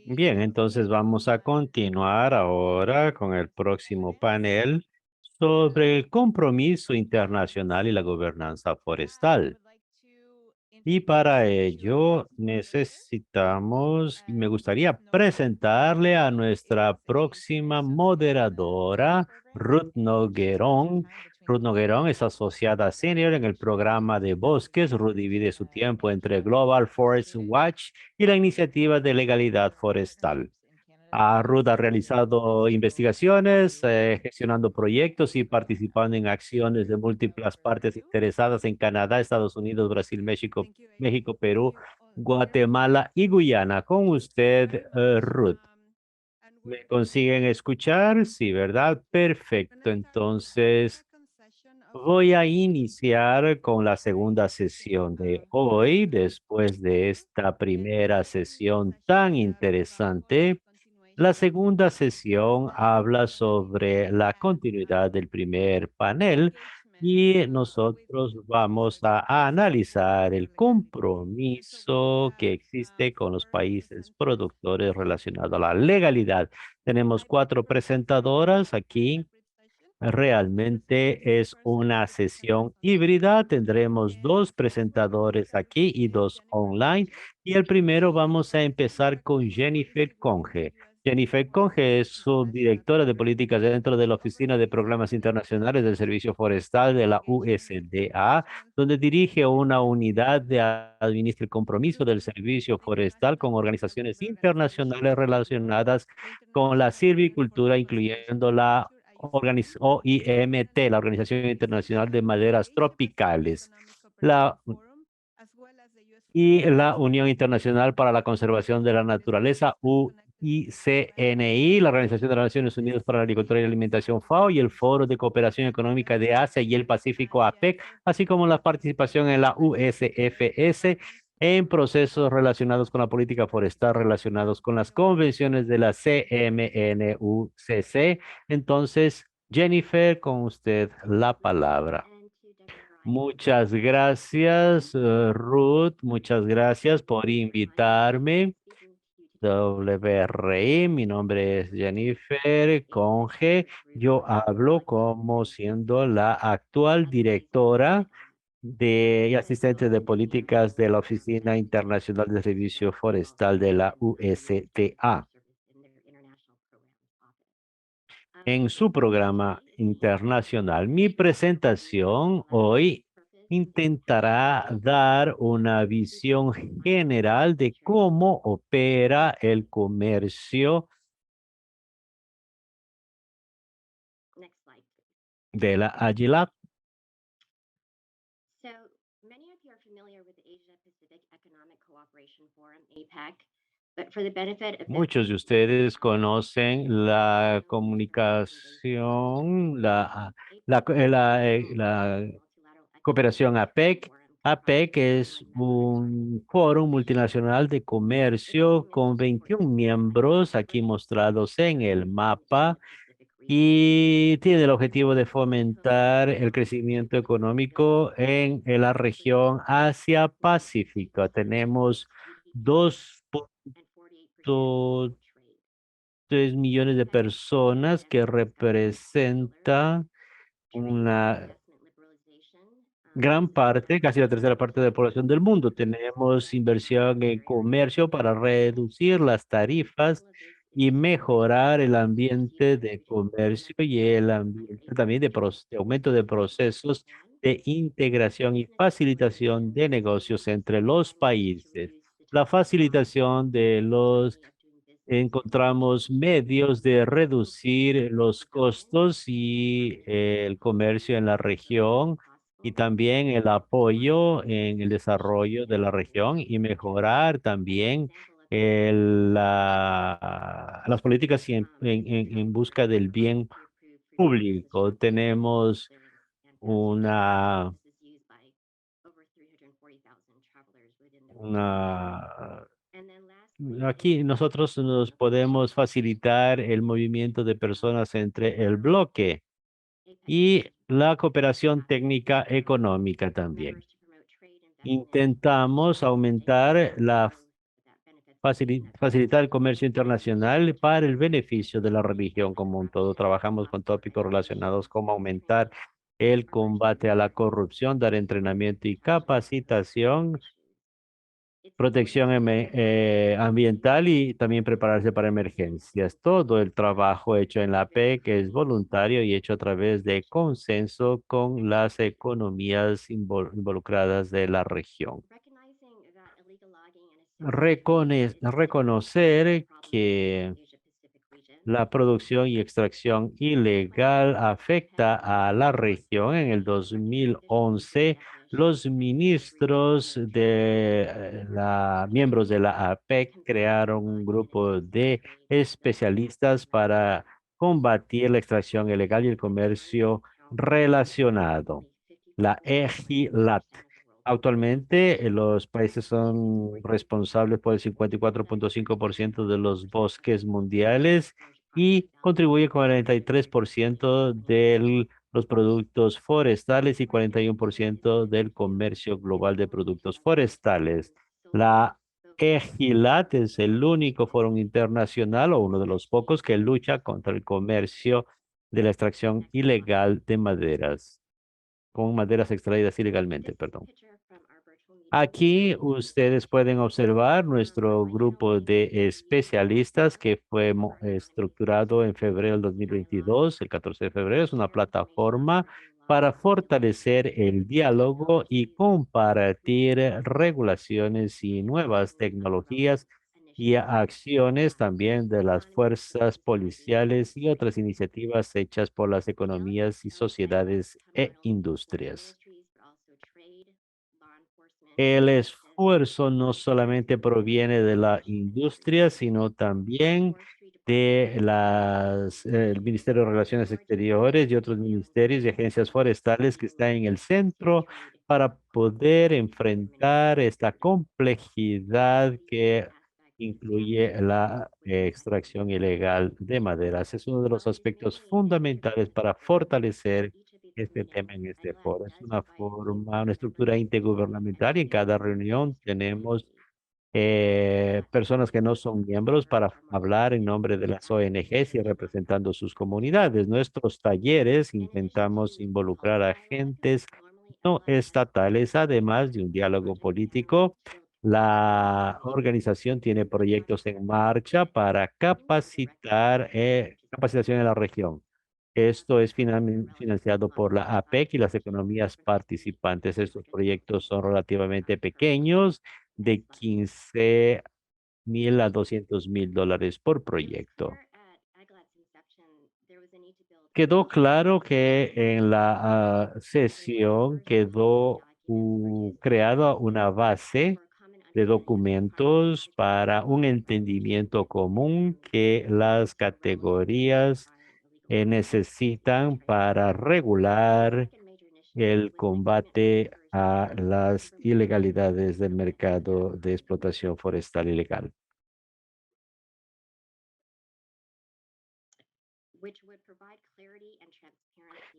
Bien, entonces vamos a continuar ahora con el próximo panel sobre el compromiso internacional y la gobernanza forestal. Y para ello necesitamos, y me gustaría presentarle a nuestra próxima moderadora, Ruth Noguerón. Ruth Noguerón es asociada senior en el programa de bosques. Ruth divide su tiempo entre Global Forest Watch y la iniciativa de legalidad forestal. Ruth ha realizado investigaciones, gestionando proyectos y participando en acciones de múltiples partes interesadas en Canadá, Estados Unidos, Brasil, México, Perú, Guatemala y Guyana. Con usted, Ruth. ¿Me consiguen escuchar? Sí, ¿verdad? Perfecto. Entonces, voy a iniciar con la segunda sesión de hoy, después de esta primera sesión tan interesante. La segunda sesión habla sobre la continuidad del primer panel y nosotros vamos a analizar el compromiso que existe con los países productores relacionado a la legalidad. Tenemos cuatro presentadoras aquí. Realmente es una sesión híbrida. Tendremos dos presentadores aquí y dos online. Y el primero vamos a empezar con Jennifer Conge. Jennifer Conge es subdirectora de políticas dentro de la Oficina de Programas Internacionales del Servicio Forestal de la USDA, donde dirige una unidad de administra el compromiso del servicio forestal con organizaciones internacionales relacionadas con la silvicultura, incluyendo la OIMT, la Organización Internacional de Maderas Tropicales, la, y la Unión Internacional para la Conservación de la Naturaleza, UICNI, la Organización de las Naciones Unidas para la Agricultura y la Alimentación, FAO, y el Foro de Cooperación Económica de Asia y el Pacífico, APEC, así como la participación en la USFS en procesos relacionados con la política forestal, relacionados con las convenciones de la CMNUCC. Entonces, Jennifer, con usted la palabra. Muchas gracias, Ruth. Muchas gracias por invitarme. WRI, mi nombre es Jennifer Conge. Yo hablo como siendo la actual directora y asistente de políticas de la Oficina Internacional de Servicio Forestal de la USDA. En su programa internacional. Mi presentación hoy intentará dar una visión general de cómo opera el comercio de la Agilap. Muchos de ustedes conocen la comunicación, la cooperación APEC. APEC es un foro multinacional de comercio con 21 miembros aquí mostrados en el mapa y tiene el objetivo de fomentar el crecimiento económico en la región Asia-Pacífico. Tenemos 2,3 millones de personas que representa una gran parte, casi la tercera parte de la población del mundo. Tenemos inversión en comercio para reducir las tarifas y mejorar el ambiente de comercio y el ambiente también de aumento de procesos de integración y facilitación de negocios entre los países. La facilitación de los encontramos medios de reducir los costos y el comercio en la región y también el apoyo en el desarrollo de la región y mejorar también las políticas en busca del bien público. Tenemos una, una aquí nosotros nos podemos facilitar el movimiento de personas entre el bloque y la cooperación técnica económica también. Intentamos aumentar la facilitar el comercio internacional para el beneficio de la religión como un todo. Trabajamos con tópicos relacionados como aumentar el combate a la corrupción, dar entrenamiento y capacitación, protección ambiental y también prepararse para emergencias. Todo el trabajo hecho en la PEC es voluntario y hecho a través de consenso con las economías involucradas de la región. Reconocer que la producción y extracción ilegal afecta a la región. En el 2011, los ministros miembros de la APEC crearon un grupo de especialistas para combatir la extracción ilegal y el comercio relacionado, la EGILAT. Actualmente, los países son responsables por el 54.5% de los bosques mundiales y contribuye con el 93% de los productos forestales y 41% del comercio global de productos forestales. La EGILAT es el único foro internacional o uno de los pocos que lucha contra el comercio de la extracción ilegal de maderas, con maderas extraídas ilegalmente, perdón. Aquí ustedes pueden observar nuestro grupo de especialistas que fue estructurado en febrero del 2022, el 14 de febrero. Es una plataforma para fortalecer el diálogo y compartir regulaciones y nuevas tecnologías y acciones también de las fuerzas policiales y otras iniciativas hechas por las economías y sociedades e industrias. El esfuerzo no solamente proviene de la industria, sino también de el Ministerio de Relaciones Exteriores y otros ministerios y agencias forestales que están en el centro para poder enfrentar esta complejidad que incluye la extracción ilegal de maderas. Es uno de los aspectos fundamentales para fortalecer este tema en este foro. Es una forma, una estructura intergubernamental y en cada reunión tenemos personas que no son miembros para hablar en nombre de las ONGs y representando sus comunidades. Nuestros talleres intentamos involucrar a agentes no estatales, además de un diálogo político. La organización tiene proyectos en marcha para capacitación en la región. Esto es financiado por la APEC y las economías participantes. Estos proyectos son relativamente pequeños, de 15,000 a $200,000 por proyecto. Quedó claro que en la sesión quedó creada una base de documentos para un entendimiento común que las categorías necesitan para regular el combate a las ilegalidades del mercado de explotación forestal ilegal.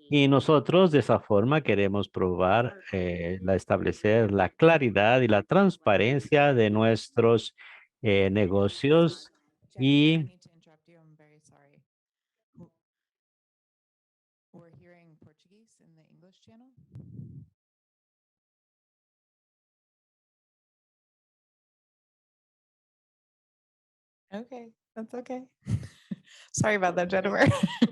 Y nosotros de esa forma queremos probar, establecer la claridad y la transparencia de nuestros negocios Jennifer, I y need to interrupt you. I'm very sorry. We're hearing Portuguese in the English channel. Okay, that's okay. Sorry about that, Jennifer.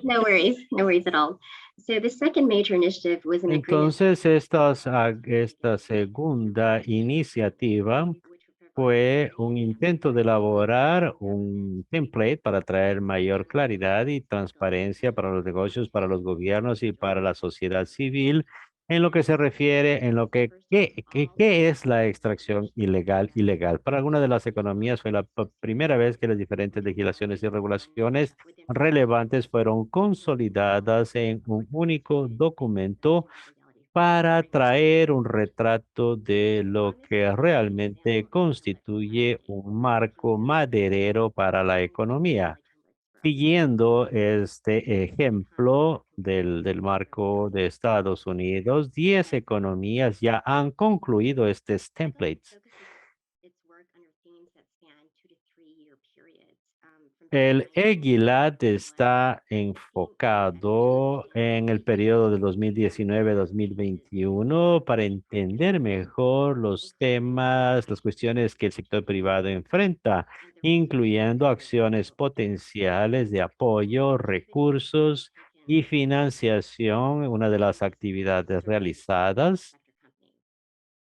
No worries, no worries at all. So the second major initiative was an agreement. entonces esta segunda iniciativa fue un intento de elaborar un template para traer mayor claridad y transparencia para los negocios, para los gobiernos y para la sociedad civil en lo que se refiere en lo qué es la extracción ilegal. Para algunas de las economías fue la primera vez que las diferentes legislaciones y regulaciones relevantes fueron consolidadas en un único documento para traer un retrato de lo que realmente constituye un marco maderero para la economía. Siguiendo este ejemplo del marco de Estados Unidos, 10 economías ya han concluido estos templates. El EGILAD está enfocado en el periodo de 2019-2021 para entender mejor los temas, las cuestiones que el sector privado enfrenta, incluyendo acciones potenciales de apoyo, recursos y financiación. Una de las actividades realizadas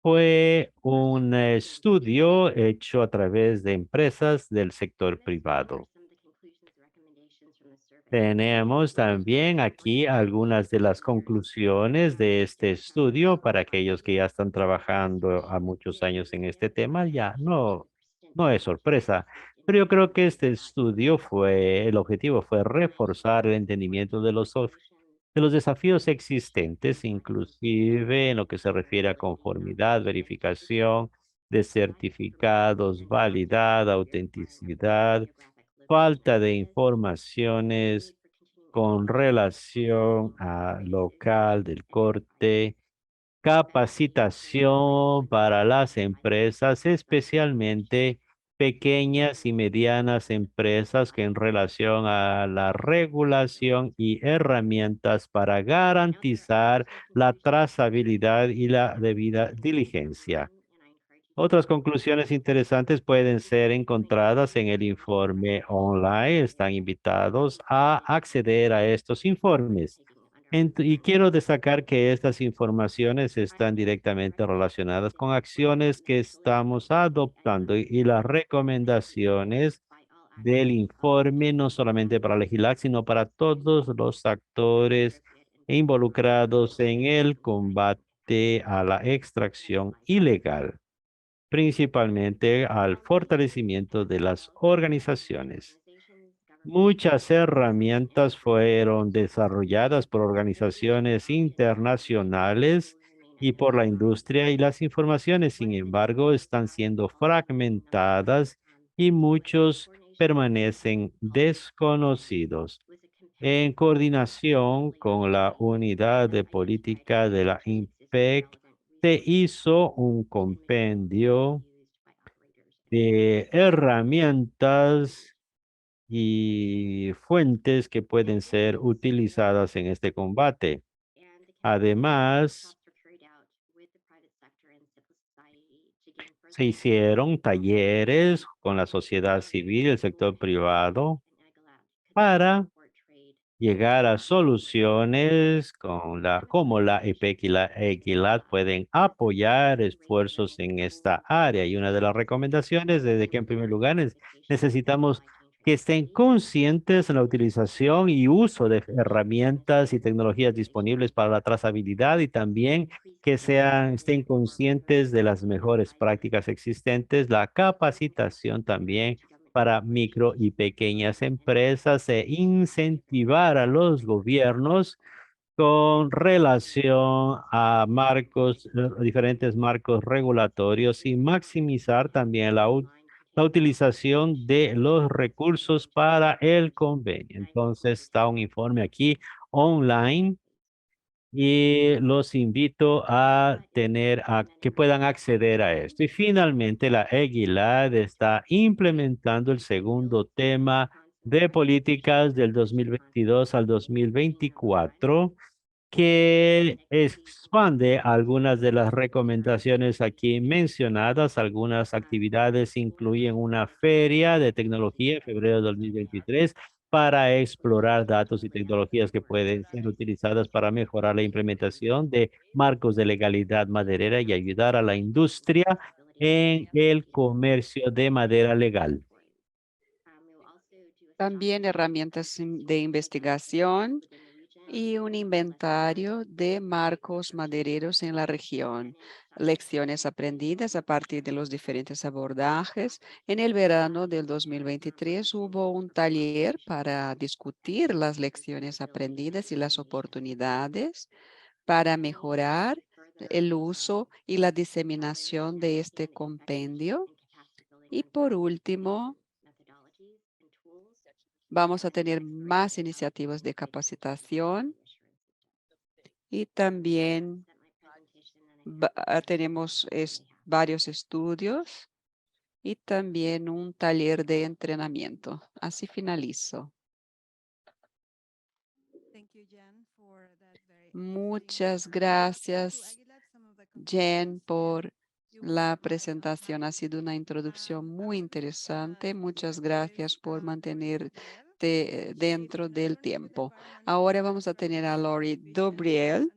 fue un estudio hecho a través de empresas del sector privado. Tenemos también aquí algunas de las conclusiones de este estudio para aquellos que ya están trabajando a muchos años en este tema, ya no es sorpresa. Pero yo creo que este estudio el objetivo fue reforzar el entendimiento de de los desafíos existentes, inclusive en lo que se refiere a conformidad, verificación de certificados, validad, autenticidad, falta de informaciones con relación a local del corte, capacitación para las empresas, especialmente pequeñas y medianas empresas que en relación a la regulación y herramientas para garantizar la trazabilidad y la debida diligencia. Otras conclusiones interesantes pueden ser encontradas en el informe online. Están invitados a acceder a estos informes. Y quiero destacar que estas informaciones están directamente relacionadas con acciones que estamos adoptando y las recomendaciones del informe, no solamente para legislar, sino para todos los actores involucrados en el combate a la extracción ilegal, principalmente al fortalecimiento de las organizaciones. Muchas herramientas fueron desarrolladas por organizaciones internacionales y por la industria, y las informaciones, sin embargo, están siendo fragmentadas y muchos permanecen desconocidos. En coordinación con la unidad de política de la IMPEC, se hizo un compendio de herramientas y fuentes que pueden ser utilizadas en este combate. Además, se hicieron talleres con la sociedad civil y el sector privado para llegar a soluciones como la EPEC y la EGILAD pueden apoyar esfuerzos en esta área. Y una de las recomendaciones es de que en primer lugar necesitamos que estén conscientes en la utilización y uso de herramientas y tecnologías disponibles para la trazabilidad, y también que estén conscientes de las mejores prácticas existentes, la capacitación también para micro y pequeñas empresas, e incentivar a los gobiernos con relación a diferentes marcos regulatorios, y maximizar también la utilización de los recursos para el convenio. Entonces está un informe aquí online y los invito a que puedan acceder a esto. Y finalmente, la EGILAD está implementando el segundo tema de políticas del 2022 al 2024, que expande algunas de las recomendaciones aquí mencionadas. Algunas actividades incluyen una feria de tecnología en febrero de 2023 para explorar datos y tecnologías que pueden ser utilizadas para mejorar la implementación de marcos de legalidad maderera y ayudar a la industria en el comercio de madera legal. También herramientas de investigación y un inventario de marcos madereros en la región. Lecciones aprendidas a partir de los diferentes abordajes. En el verano del 2023 hubo un taller para discutir las lecciones aprendidas y las oportunidades para mejorar el uso y la diseminación de este compendio. Y por último, vamos a tener más iniciativas de capacitación y también tenemos varios estudios y también un taller de entrenamiento. Así finalizo. Muchas gracias, Jen, por la presentación. Ha sido una introducción muy interesante. Muchas gracias por mantenerte dentro del tiempo. Ahora vamos a tener a Lori Dobriel.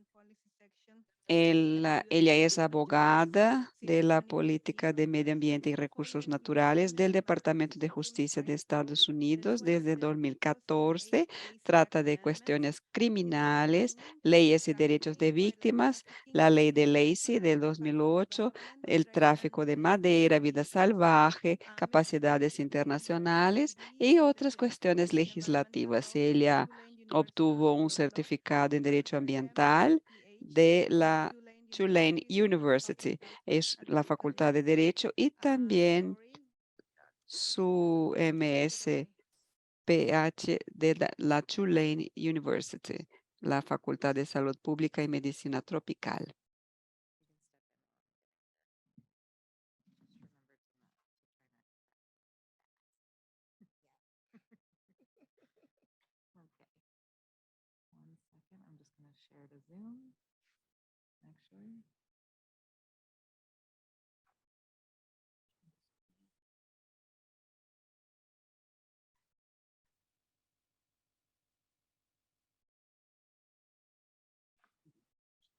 Ella es abogada de la Política de Medio Ambiente y Recursos Naturales del Departamento de Justicia de Estados Unidos desde 2014. Trata de cuestiones criminales, leyes y derechos de víctimas, la ley de Lacey del 2008, el tráfico de madera, vida salvaje, capacidades internacionales y otras cuestiones legislativas. Ella obtuvo un certificado en Derecho Ambiental de la Tulane University, es la Facultad de Derecho, y también su MSPH de la Tulane University, la Facultad de Salud Pública y Medicina Tropical. Okay. 1 second, I'm just gonna share the Zoom, actually.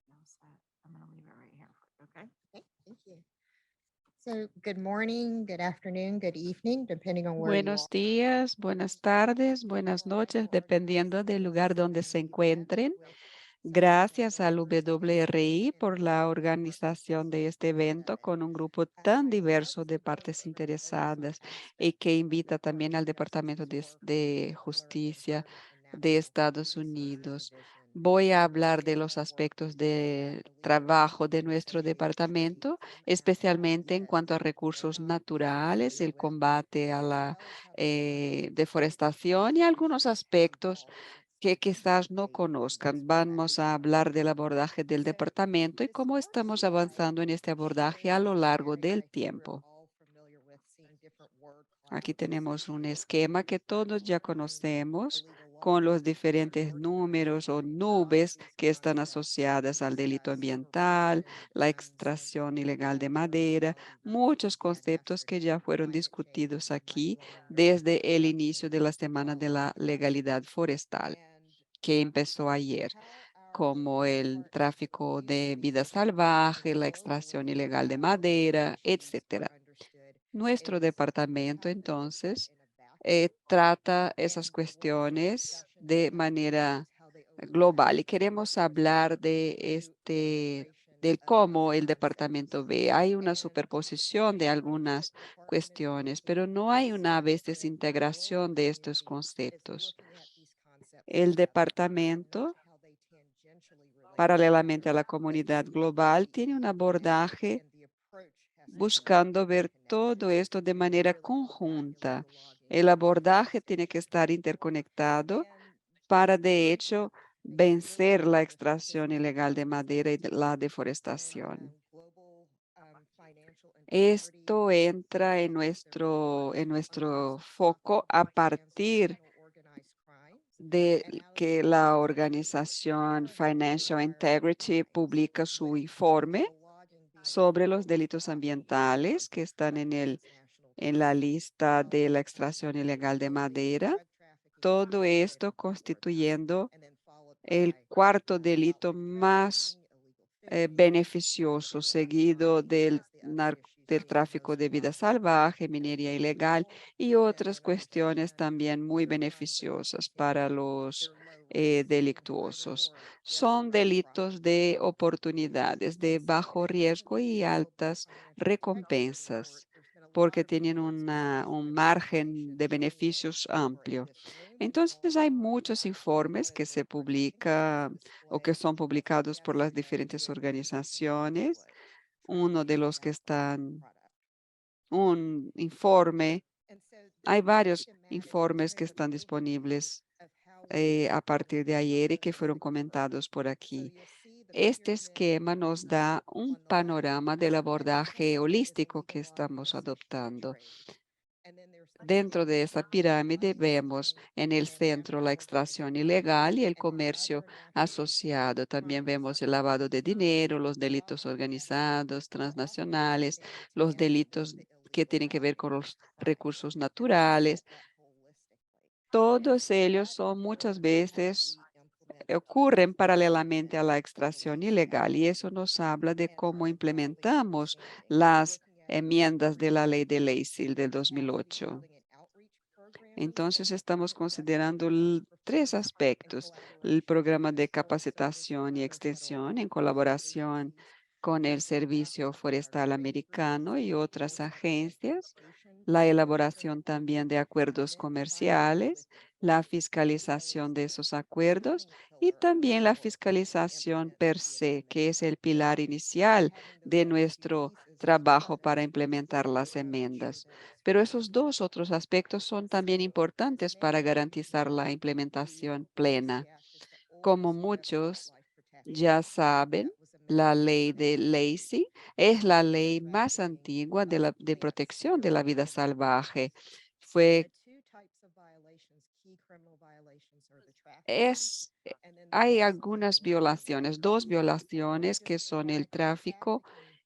No set. I'm gonna leave it right here, okay? Okay, thank you. So good morning, good afternoon, good evening, depending on where you Buenos are. días, buenas tardes, buenas noches, dependiendo del lugar donde se encuentren. Gracias al WRI por la organización de este evento con un grupo tan diverso de partes interesadas y que invita también al Departamento de Justicia de Estados Unidos. Voy a hablar de los aspectos de trabajo de nuestro departamento, especialmente en cuanto a recursos naturales, el combate a la deforestación y algunos aspectos que quizás no conozcan. Vamos a hablar del abordaje del departamento y cómo estamos avanzando en este abordaje a lo largo del tiempo. Aquí tenemos un esquema que todos ya conocemos con los diferentes números o nubes que están asociadas al delito ambiental, la extracción ilegal de madera, muchos conceptos que ya fueron discutidos aquí desde el inicio de la Semana de la Legalidad Forestal, que empezó ayer, como el tráfico de vida salvaje, la extracción ilegal de madera, etcétera. Nuestro departamento, entonces, trata esas cuestiones de manera global y queremos hablar del cómo el departamento ve. Hay una superposición de algunas cuestiones, pero no hay una a veces integración de estos conceptos. El departamento, paralelamente a la comunidad global, tiene un abordaje buscando ver todo esto de manera conjunta. El abordaje tiene que estar interconectado para, de hecho, vencer la extracción ilegal de madera y la deforestación. Esto entra en nuestro foco a partir de que la organización Financial Integrity publica su informe sobre los delitos ambientales que están en la lista de la extracción ilegal de madera. Todo esto constituyendo el cuarto delito más beneficioso, seguido del tráfico de vida salvaje, minería ilegal y otras cuestiones también muy beneficiosas para los delictuosos. Son delitos de oportunidades, de bajo riesgo y altas recompensas, porque tienen un margen de beneficios amplio. Entonces, hay muchos informes que se publican o que son publicados por las diferentes organizaciones. Uno de los que están, un informe, hay varios informes que están disponibles a partir de ayer y que fueron comentados por aquí. Este esquema nos da un panorama del abordaje holístico que estamos adoptando. Dentro de esa pirámide vemos en el centro la extracción ilegal y el comercio asociado. También vemos el lavado de dinero, los delitos organizados, transnacionales, los delitos que tienen que ver con los recursos naturales. Todos ellos son muchas veces ocurren paralelamente a la extracción ilegal y eso nos habla de cómo implementamos las enmiendas de la ley de Lacey del 2008. Entonces estamos considerando tres aspectos: el programa de capacitación y extensión en colaboración con el Servicio Forestal Americano y otras agencias, la elaboración también de acuerdos comerciales, la fiscalización de esos acuerdos y también la fiscalización per se, que es el pilar inicial de nuestro trabajo para implementar las enmiendas. Pero esos dos otros aspectos son también importantes para garantizar la implementación plena. Como muchos ya saben, la ley de Lacey es la ley más antigua de protección de la vida salvaje. Fue, es, hay algunas violaciones, dos violaciones que son el tráfico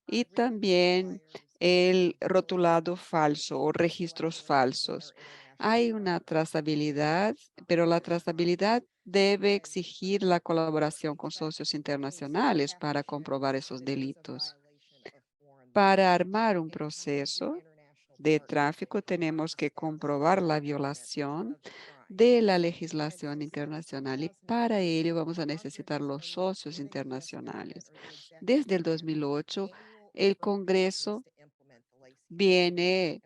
y también el rotulado falso o registros falsos. Hay una trazabilidad, pero la trazabilidad debe exigir la colaboración con socios internacionales para comprobar esos delitos. Para armar un proceso de tráfico tenemos que comprobar la violación de la legislación internacional y para ello vamos a necesitar los socios internacionales. Desde el 2008, el Congreso viene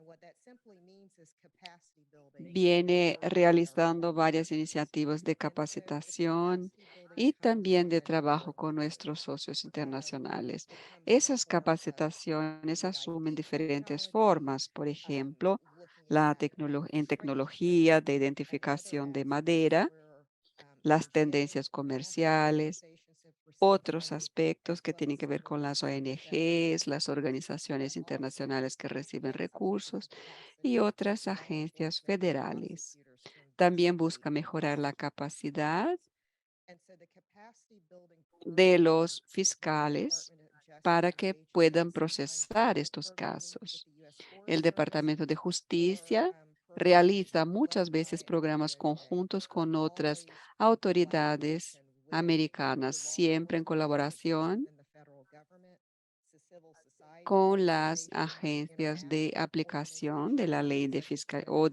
realizando varias iniciativas de capacitación y también de trabajo con nuestros socios internacionales. Esas capacitaciones asumen diferentes formas, por ejemplo, en tecnología de identificación de madera, las tendencias comerciales, otros aspectos que tienen que ver con las ONGs, las organizaciones internacionales que reciben recursos y otras agencias federales. También busca mejorar la capacidad de los fiscales para que puedan procesar estos casos. El Departamento de Justicia realiza muchas veces programas conjuntos con otras autoridades americanas, siempre en colaboración con las agencias de aplicación de la ley de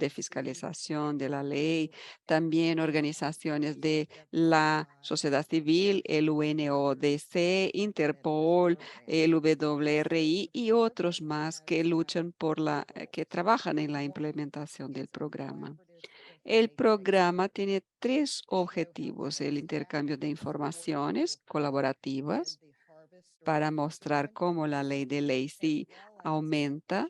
fiscalización de la ley, también organizaciones de la sociedad civil, el UNODC, Interpol, el WRI y otros más que luchan que trabajan en la implementación del programa. El programa tiene tres objetivos: el intercambio de informaciones colaborativas para mostrar cómo la ley de Lacey aumenta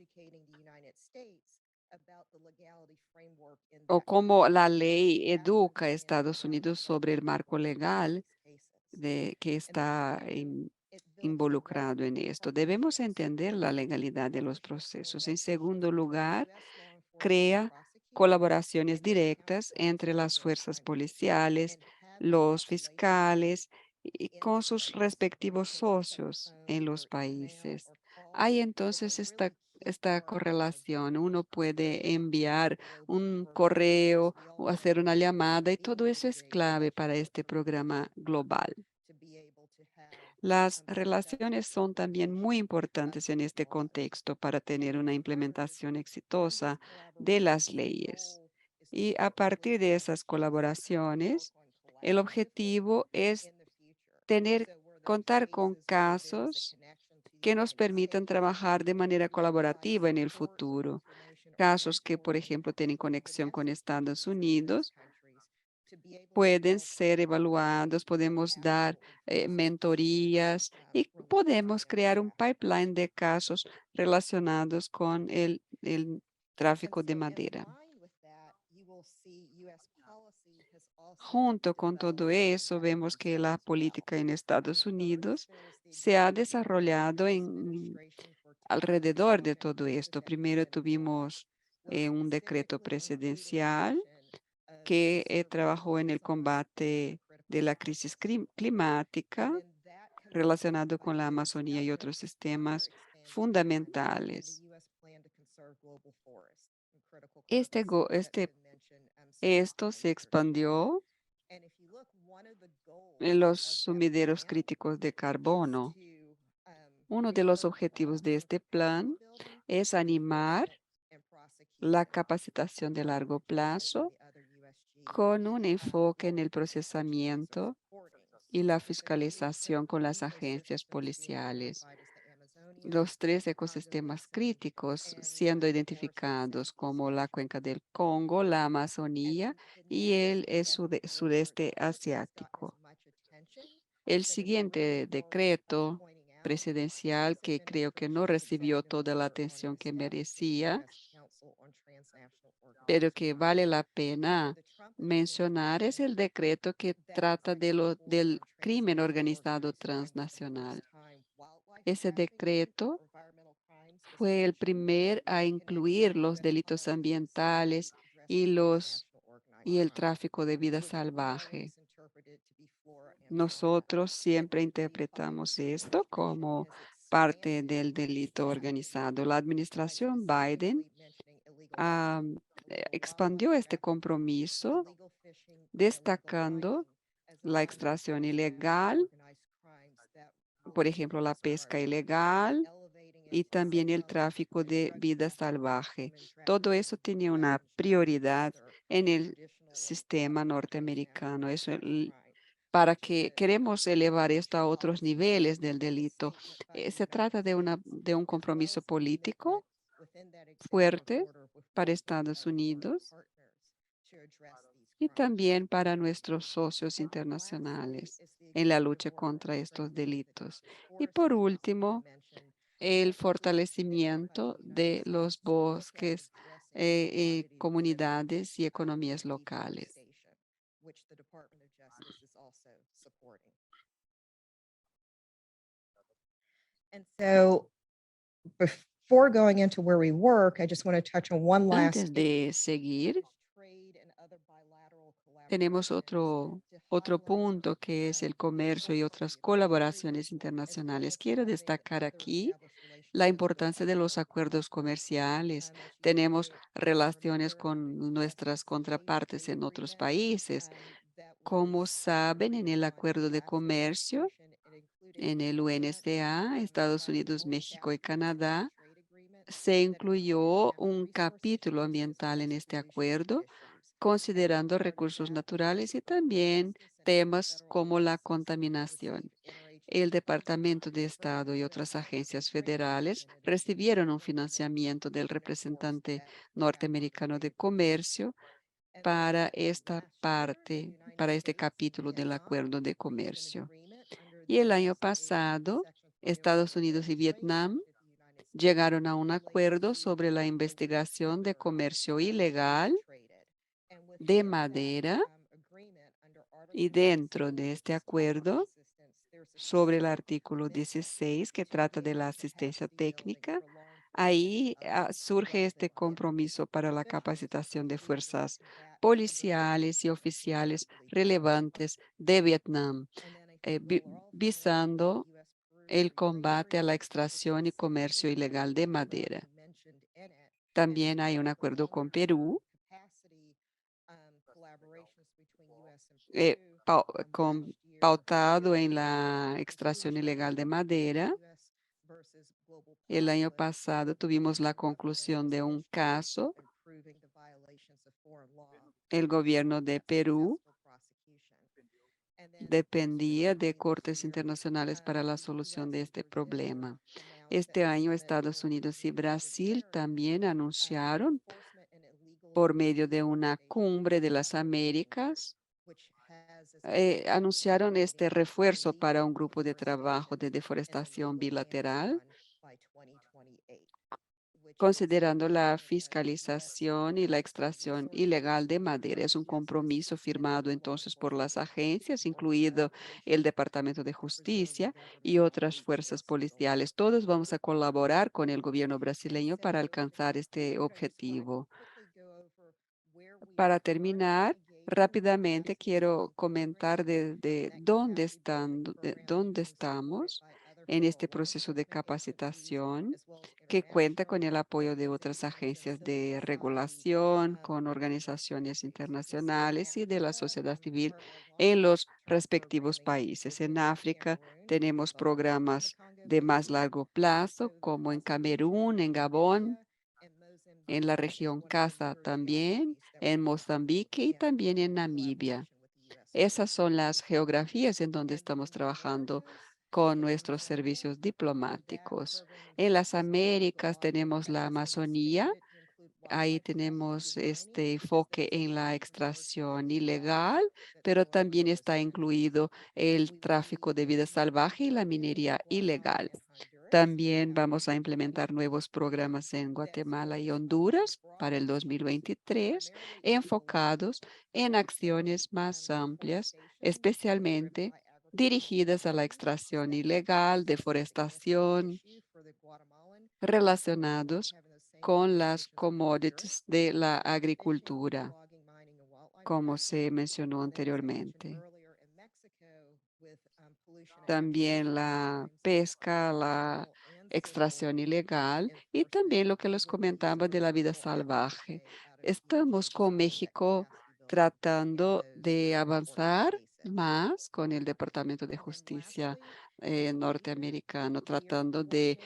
o cómo la ley educa a Estados Unidos sobre el marco legal que está involucrado en esto. Debemos entender la legalidad de los procesos. En segundo lugar, crea colaboraciones directas entre las fuerzas policiales, los fiscales y con sus respectivos socios en los países. Hay entonces esta correlación. Uno puede enviar un correo o hacer una llamada y todo eso es clave para este programa global. Las relaciones son también muy importantes en este contexto para tener una implementación exitosa de las leyes. Y a partir de esas colaboraciones, el objetivo es contar con casos que nos permitan trabajar de manera colaborativa en el futuro. Casos que, por ejemplo, tienen conexión con Estados Unidos pueden ser evaluados, podemos dar mentorías y podemos crear un pipeline de casos relacionados con el tráfico de madera. Junto con todo eso, vemos que la política en Estados Unidos se ha desarrollado alrededor de todo esto. Primero tuvimos un decreto presidencial que trabajó en el combate de la crisis climática relacionado con la Amazonía y otros sistemas fundamentales. Esto se expandió en los sumideros críticos de carbono. Uno de los objetivos de este plan es animar la capacitación de largo plazo con un enfoque en el procesamiento y la fiscalización con las agencias policiales. Los 3 ecosistemas críticos siendo identificados como la cuenca del Congo, la Amazonía y el sudeste asiático. El siguiente decreto presidencial, que creo que no recibió toda la atención que merecía, pero que vale la pena mencionar, es el decreto que trata del crimen organizado transnacional. Ese decreto fue el primer a incluir los delitos ambientales y el tráfico de vida salvaje. Nosotros siempre interpretamos esto como parte del delito organizado. La administración Biden expandió este compromiso destacando la extracción ilegal, por ejemplo, la pesca ilegal y también el tráfico de vida salvaje. Todo eso tiene una prioridad en el sistema norteamericano. Para que queremos elevar esto a otros niveles del delito. Se trata de un compromiso político fuerte para Estados Unidos y también para nuestros socios internacionales en la lucha contra estos delitos. Y por último, el fortalecimiento de los bosques, comunidades y economías locales. And so before going into where we work, I just want to touch on one last. Antes de seguir, tenemos otro punto que es el comercio y otras colaboraciones internacionales. Quiero destacar aquí la importancia de los acuerdos comerciales. Tenemos relaciones con nuestras contrapartes en otros países. Como saben, en el acuerdo de comercio, en el UNSCA, Estados Unidos, México y Canadá, se incluyó un capítulo ambiental en este acuerdo, considerando recursos naturales y también temas como la contaminación. El Departamento de Estado y otras agencias federales recibieron un financiamiento del representante norteamericano de comercio para esta parte, para este capítulo del acuerdo de comercio. Y el año pasado, Estados Unidos y Vietnam llegaron a un acuerdo sobre la investigación de comercio ilegal de madera y dentro de este acuerdo sobre el artículo 16 que trata de la asistencia técnica, ahí surge este compromiso para la capacitación de fuerzas policiales y oficiales relevantes de Vietnam, visando el combate a la extracción y comercio ilegal de madera. También hay un acuerdo con Perú, pautado en la extracción ilegal de madera. El año pasado tuvimos la conclusión de un caso. El gobierno de Perú dependía de cortes internacionales para la solución de este problema. Este año, Estados Unidos y Brasil también anunciaron por medio de una cumbre de las Américas, anunciaron este refuerzo para un grupo de trabajo de deforestación bilateral considerando la fiscalización y la extracción ilegal de madera. Es un compromiso firmado entonces por las agencias, incluido el Departamento de Justicia y otras fuerzas policiales. Todos vamos a colaborar con el gobierno brasileño para alcanzar este objetivo. Para terminar, rápidamente quiero comentar de dónde estamos en este proceso de capacitación que cuenta con el apoyo de otras agencias de regulación, con organizaciones internacionales y de la sociedad civil en los respectivos países. En África tenemos programas de más largo plazo, como en Camerún, en Gabón, en la región Casa también, en Mozambique y también en Namibia. Esas son las geografías en donde estamos trabajando con nuestros servicios diplomáticos. En las Américas tenemos la Amazonía. Ahí tenemos este enfoque en la extracción ilegal, pero también está incluido el tráfico de vida salvaje y la minería ilegal. También vamos a implementar nuevos programas en Guatemala y Honduras para el 2023, enfocados en acciones más amplias, especialmente dirigidas a la extracción ilegal, deforestación, relacionados con las commodities de la agricultura, como se mencionó anteriormente. También la pesca, la extracción ilegal y también lo que les comentaba de la vida salvaje. Estamos con México tratando de avanzar más con el Departamento de Justicia norteamericano, tratando de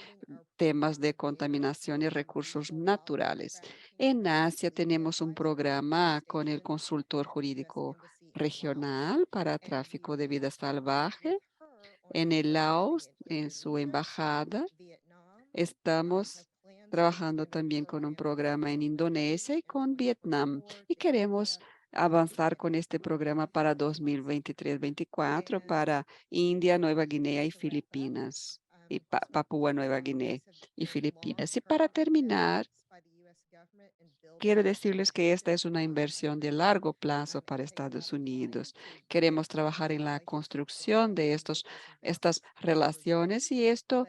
temas de contaminación y recursos naturales. En Asia tenemos un programa con el consultor jurídico regional para tráfico de vida salvaje. En el Laos, en su embajada, estamos trabajando también con un programa en Indonesia y con Vietnam y queremos avanzar con este programa para 2023-24 para India, Nueva Guinea y Filipinas y Papúa Nueva Guinea y Filipinas. Y para terminar, quiero decirles que esta es una inversión de largo plazo para Estados Unidos. Queremos trabajar en la construcción de estas relaciones y esto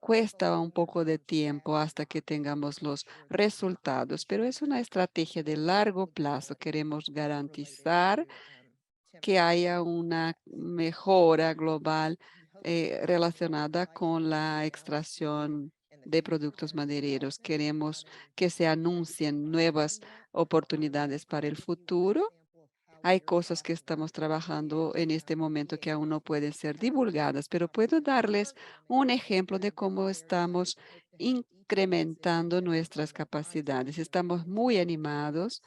cuesta un poco de tiempo hasta que tengamos los resultados, pero es una estrategia de largo plazo. Queremos garantizar que haya una mejora global relacionada con la extracción de productos madereros. Queremos que se anuncien nuevas oportunidades para el futuro. Hay cosas que estamos trabajando en este momento que aún no pueden ser divulgadas, pero puedo darles un ejemplo de cómo estamos incrementando nuestras capacidades. Estamos muy animados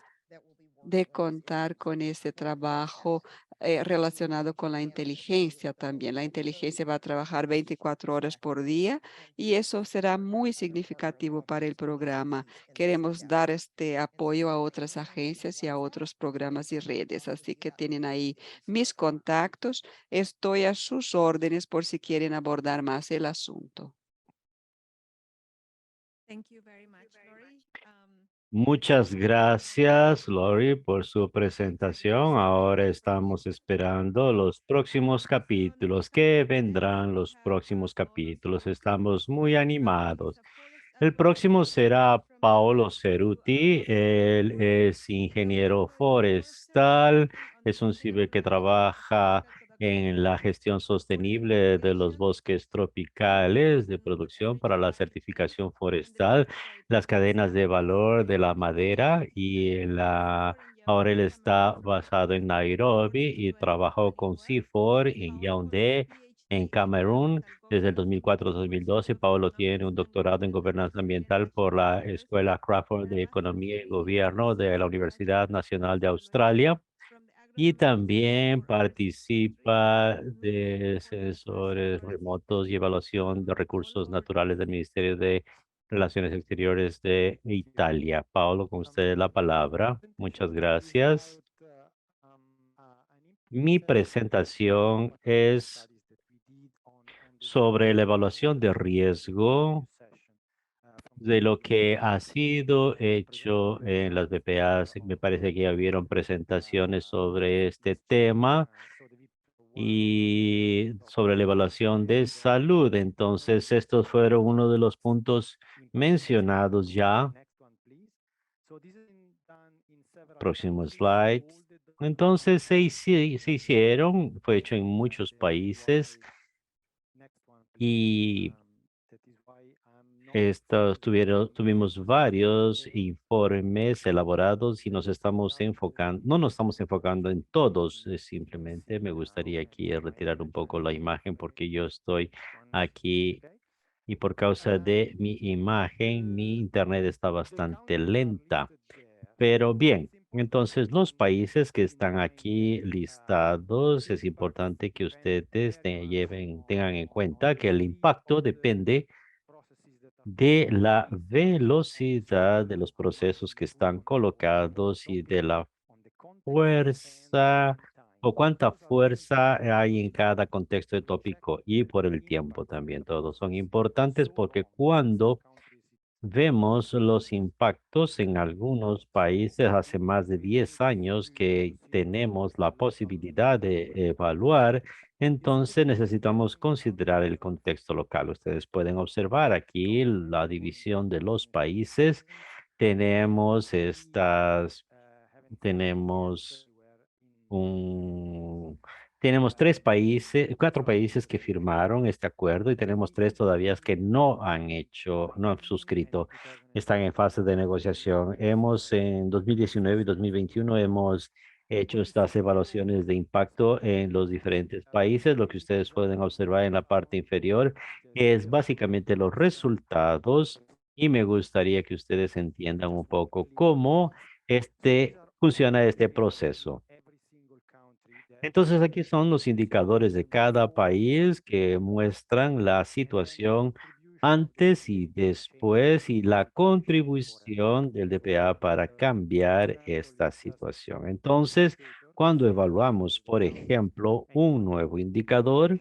de contar con ese trabajo relacionado con la inteligencia también. La inteligencia va a trabajar 24 horas por día y eso será muy significativo para el programa. Queremos dar este apoyo a otras agencias y a otros programas y redes, así que tienen ahí mis contactos. Estoy a sus órdenes por si quieren abordar más el asunto. Muchas gracias, Lori, por su presentación. Ahora estamos esperando los próximos capítulos. ¿Qué vendrán los próximos capítulos? Estamos muy animados. El próximo será Paolo Ceruti. Él es ingeniero forestal, es un ciber que trabaja en la gestión sostenible de los bosques tropicales de producción para la certificación forestal, las cadenas de valor de la madera ahora él está basado en Nairobi y trabajó con CIFOR en Yaoundé, en Camerún desde el 2004 2012. Paulo tiene un doctorado en gobernanza ambiental por la Escuela Crawford de Economía y Gobierno de la Universidad Nacional de Australia y también participa de sensores remotos y evaluación de recursos naturales del Ministerio de Relaciones Exteriores de Italia. Paulo, con usted la palabra. Muchas gracias. Mi presentación es sobre la evaluación de riesgo de lo que ha sido hecho en las BPAs. Me parece que ya vieron presentaciones sobre este tema y sobre la evaluación de salud. Entonces, estos fueron uno de los puntos mencionados ya. Próximo slide. Entonces, se hicieron, fue hecho en muchos países y tuvimos varios informes elaborados y no nos estamos enfocando en todos, simplemente me gustaría aquí retirar un poco la imagen porque yo estoy aquí y por causa de mi imagen, mi internet está bastante lenta. Pero bien, entonces los países que están aquí listados, es importante que ustedes tengan en cuenta que el impacto depende de la velocidad de los procesos que están colocados y de la fuerza o cuánta fuerza hay en cada contexto de tópico y por el tiempo también. Todos son importantes porque cuando vemos los impactos en algunos países hace más de 10 años que tenemos la posibilidad de evaluar, entonces necesitamos considerar el contexto local. Ustedes pueden observar aquí la división de los países. Tenemos tenemos un, tenemos cuatro países que firmaron este acuerdo y tenemos tres todavía que no han suscrito, están en fase de negociación. En 2019 y 2021 hemos hecho estas evaluaciones de impacto en los diferentes países. Lo que ustedes pueden observar en la parte inferior es básicamente los resultados y me gustaría que ustedes entiendan un poco cómo funciona este proceso. Entonces aquí son los indicadores de cada país que muestran la situación antes y después y la contribución del DPA para cambiar esta situación. Entonces, cuando evaluamos, por ejemplo, un nuevo indicador,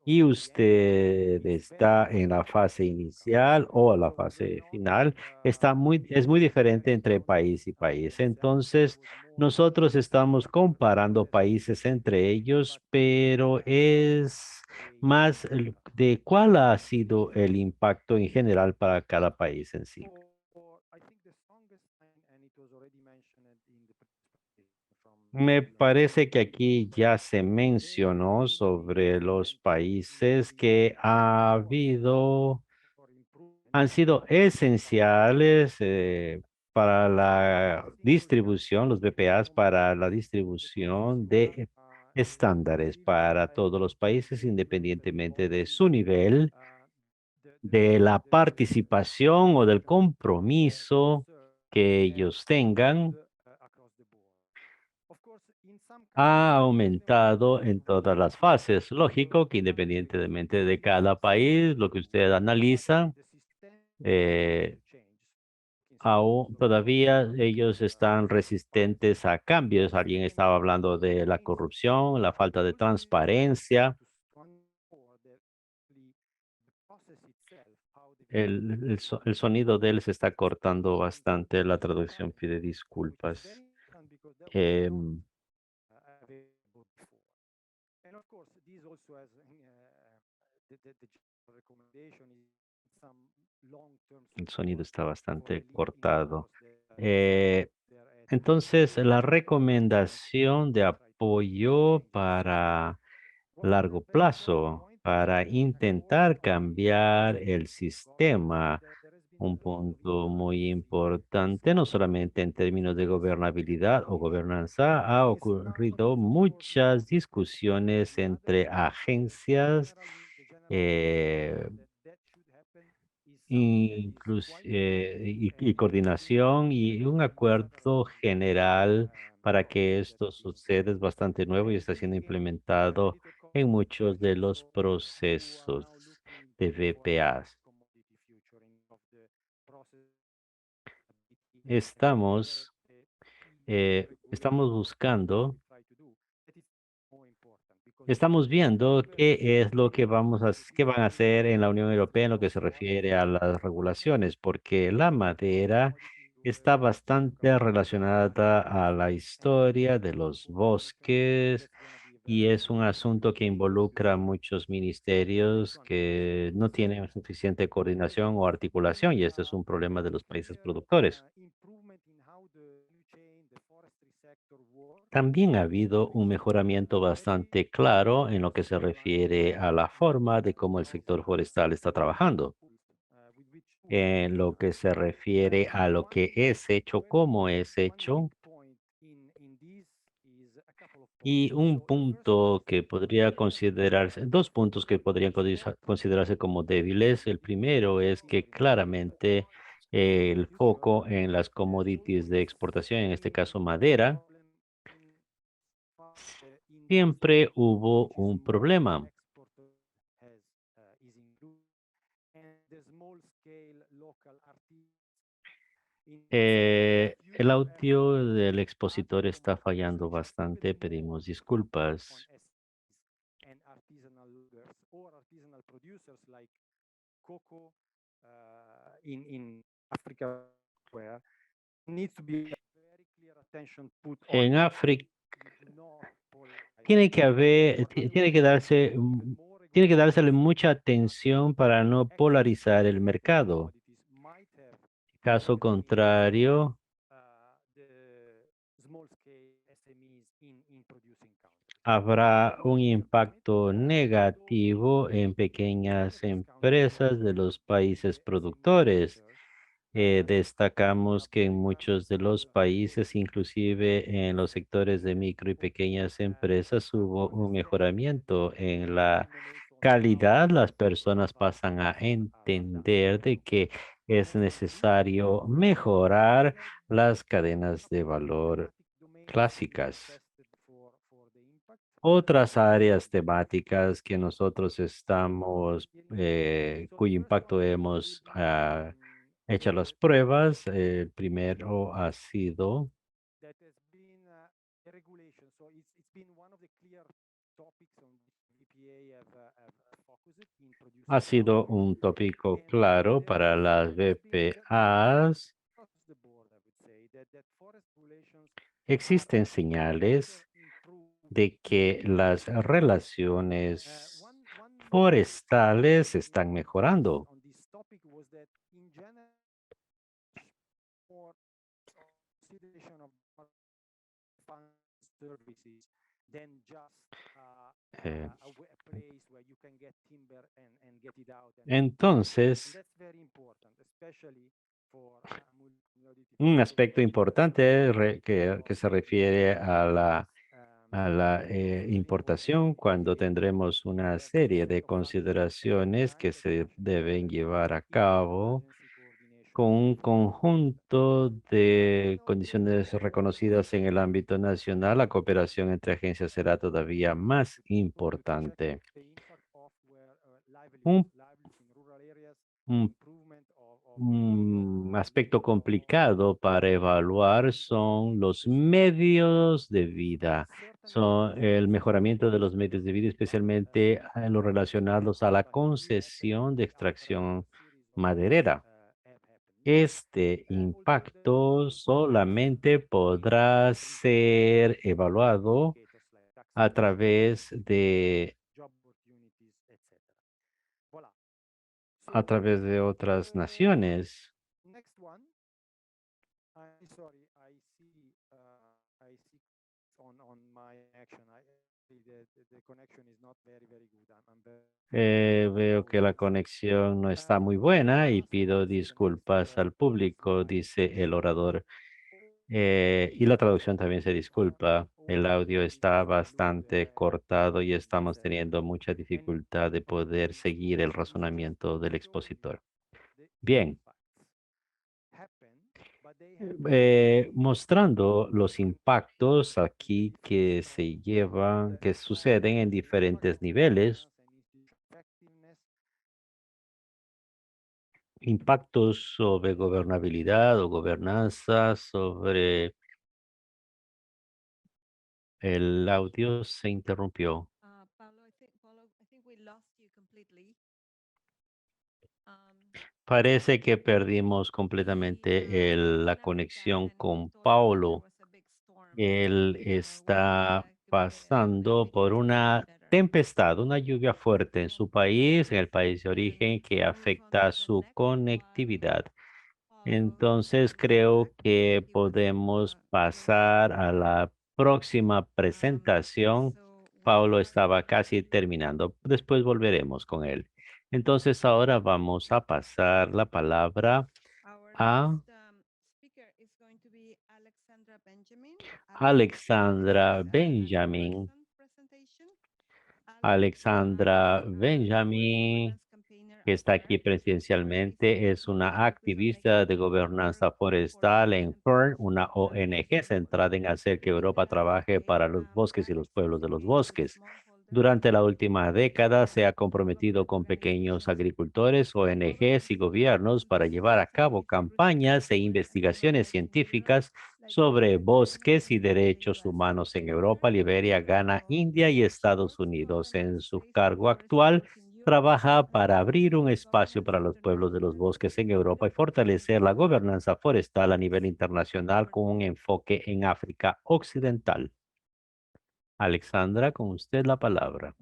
y usted está en la fase inicial o la fase final, es muy diferente entre país y país. Entonces, nosotros estamos comparando países entre ellos, pero es más de cuál ha sido el impacto en general para cada país en sí. Me parece que aquí ya se mencionó sobre los países que han sido esenciales para la distribución, los BPAs para la distribución de estándares para todos los países, independientemente de su nivel, de la participación o del compromiso que ellos tengan ha aumentado en todas las fases. Lógico que independientemente de cada país, lo que usted analiza, eh, aún todavía ellos están resistentes a cambios. Alguien estaba hablando de la corrupción, la falta de transparencia. El sonido de él se está cortando bastante. La traducción pide disculpas. Em, el sonido está bastante cortado. Eh, entonces, la recomendación de apoyo para largo plazo, para intentar cambiar el sistema, un punto muy importante, no solamente en términos de gobernabilidad o gobernanza, ha ocurrido muchas discusiones entre agencias, eh, y coordinación y un acuerdo general para que esto suceda es bastante nuevo y está siendo implementado en muchos de los procesos de VPAs. Estamos buscando estamos viendo qué es lo que qué van a hacer en la Unión Europea en lo que se refiere a las regulaciones, porque la madera está bastante relacionada a la historia de los bosques y es un asunto que involucra a muchos ministerios que no tienen suficiente coordinación o articulación, y este es un problema de los países productores. También ha habido un mejoramiento bastante claro en lo que se refiere a la forma de cómo el sector forestal está trabajando. En lo que se refiere a lo que es hecho, cómo es hecho, y un punto que podría considerarse, dos puntos que podrían considerarse como débiles. El primero es que claramente el foco en las commodities de exportación, en este caso madera, siempre hubo un problema. El audio del expositor está fallando bastante, pedimos disculpas. En África tiene que haber, tiene que darse, tiene que dársele mucha atención para no polarizar el mercado. Caso contrario, habrá un impacto negativo en pequeñas empresas de los países productores. Destacamos que en muchos de los países, inclusive en los sectores de micro y pequeñas empresas, hubo un mejoramiento en la calidad. Las personas pasan a entender de que es necesario mejorar las cadenas de valor clásicas. Otras áreas temáticas que nosotros estamos, cuyo impacto hemos hecho las pruebas. El primero ha sido un tópico claro para las BPAs. Existen señales de que las relaciones forestales están mejorando. Eh, Entonces, un aspecto importante que se refiere a la importación, cuando tendremos una serie de consideraciones que se deben llevar a cabo con un conjunto de condiciones reconocidas en el ámbito nacional. La cooperación entre agencias será todavía más importante. Un, un Un aspecto complicado para evaluar son los medios de vida, son el mejoramiento de los medios de vida, especialmente en los relacionados a la concesión de extracción maderera. Este impacto solamente podrá ser evaluado a través de otras naciones. Veo que la conexión no está muy buena y pido disculpas al público, dice el orador. Y la traducción también se disculpa. El audio está bastante cortado y estamos teniendo mucha dificultad de poder seguir el razonamiento del expositor. Bien. Mostrando los impactos aquí que se llevan, que suceden en diferentes niveles. Impactos sobre gobernabilidad o gobernanza, sobre el audio se interrumpió. Parece que perdimos completamente la conexión con Paulo. Él está pasando por una tempestad, una lluvia fuerte en su país, en el país de origen, que afecta su conectividad. Entonces creo que podemos pasar a la próxima presentación. Paulo estaba casi terminando. Después volveremos con él. Entonces ahora vamos a pasar la palabra a Alexandra Benjamin. Alexandra Benjamin, que está aquí presencialmente, es una activista de gobernanza forestal en FERN, una ONG centrada en hacer que Europa trabaje para los bosques y los pueblos de los bosques. Durante la última década se ha comprometido con pequeños agricultores, ONGs y gobiernos para llevar a cabo campañas e investigaciones científicas sobre bosques y derechos humanos en Europa, Liberia, Ghana, India y Estados Unidos. En su cargo actual, trabaja para abrir un espacio para los pueblos de los bosques en Europa y fortalecer la gobernanza forestal a nivel internacional con un enfoque en África Occidental. Alexandra, con usted la palabra.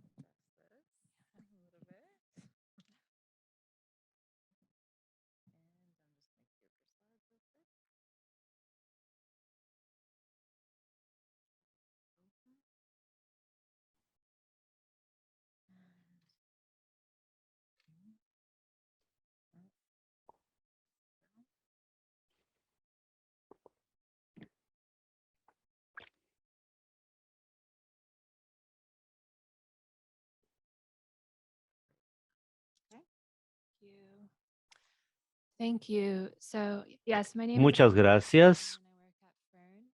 Thank you. So, yes, my name is Muchas Alexandra gracias. and I work at Fern.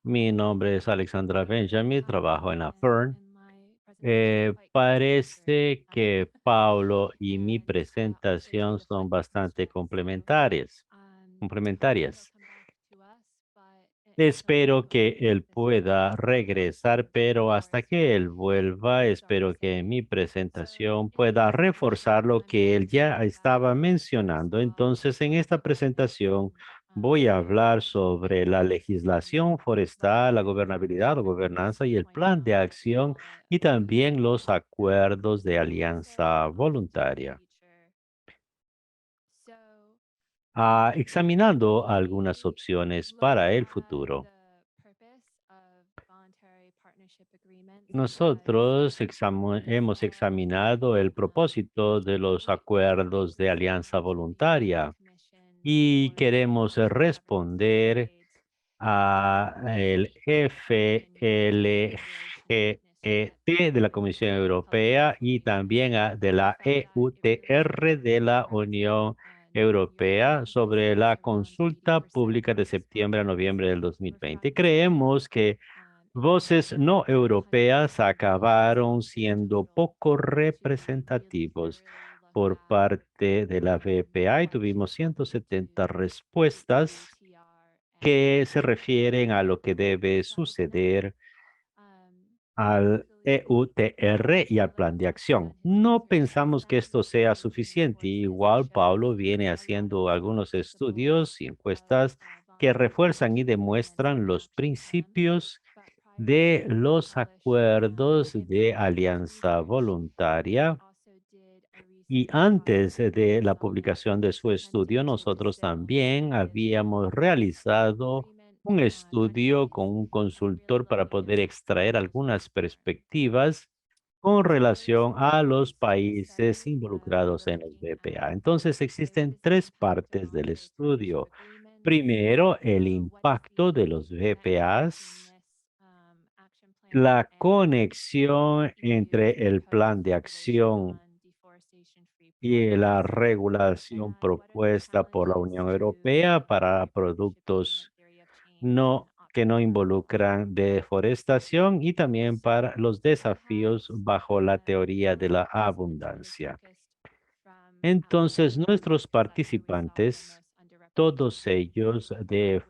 Mi nombre es Alexandra Benjamin, trabajo en la FERN. And my presentation is quite Parece complementary. que Paulo y mi And so that also to presentación son reflect this bastante response. complementarias. Hopefully he'll complementarias. come back to us, but Espero que él this is pueda regresar, pero hasta que él vuelva, espero que mi presentación pueda reforzar lo que él ya estaba mencionando. Entonces, en esta presentación voy a hablar sobre la legislación forestal, la gobernabilidad o gobernanza y el plan de acción y también los acuerdos de alianza voluntaria. Examinando algunas opciones para el futuro. Nosotros hemos examinado el propósito de los acuerdos de alianza voluntaria y queremos responder a el FLGET de la Comisión Europea y también de la EUTR de la Unión Europea sobre la consulta pública de septiembre a noviembre del 2020. Creemos que voces no europeas acabaron siendo poco representativos por parte de la VPA y tuvimos 170 respuestas que se refieren a lo que debe suceder al EUTR y al plan de acción. No pensamos que esto sea suficiente. Igual Pablo viene haciendo algunos estudios y encuestas que refuerzan y demuestran los principios de los acuerdos de alianza voluntaria. Y antes de la publicación de su estudio, nosotros también habíamos realizado un estudio con un consultor para poder extraer algunas perspectivas con relación a los países involucrados en los BPA. Entonces, existen tres partes del estudio. Primero, el impacto de los BPAs, la conexión entre el plan de acción y la regulación propuesta por la Unión Europea para productos que no involucran deforestación y también para los desafíos bajo la teoría de la abundancia. Entonces, nuestros participantes, todos ellos de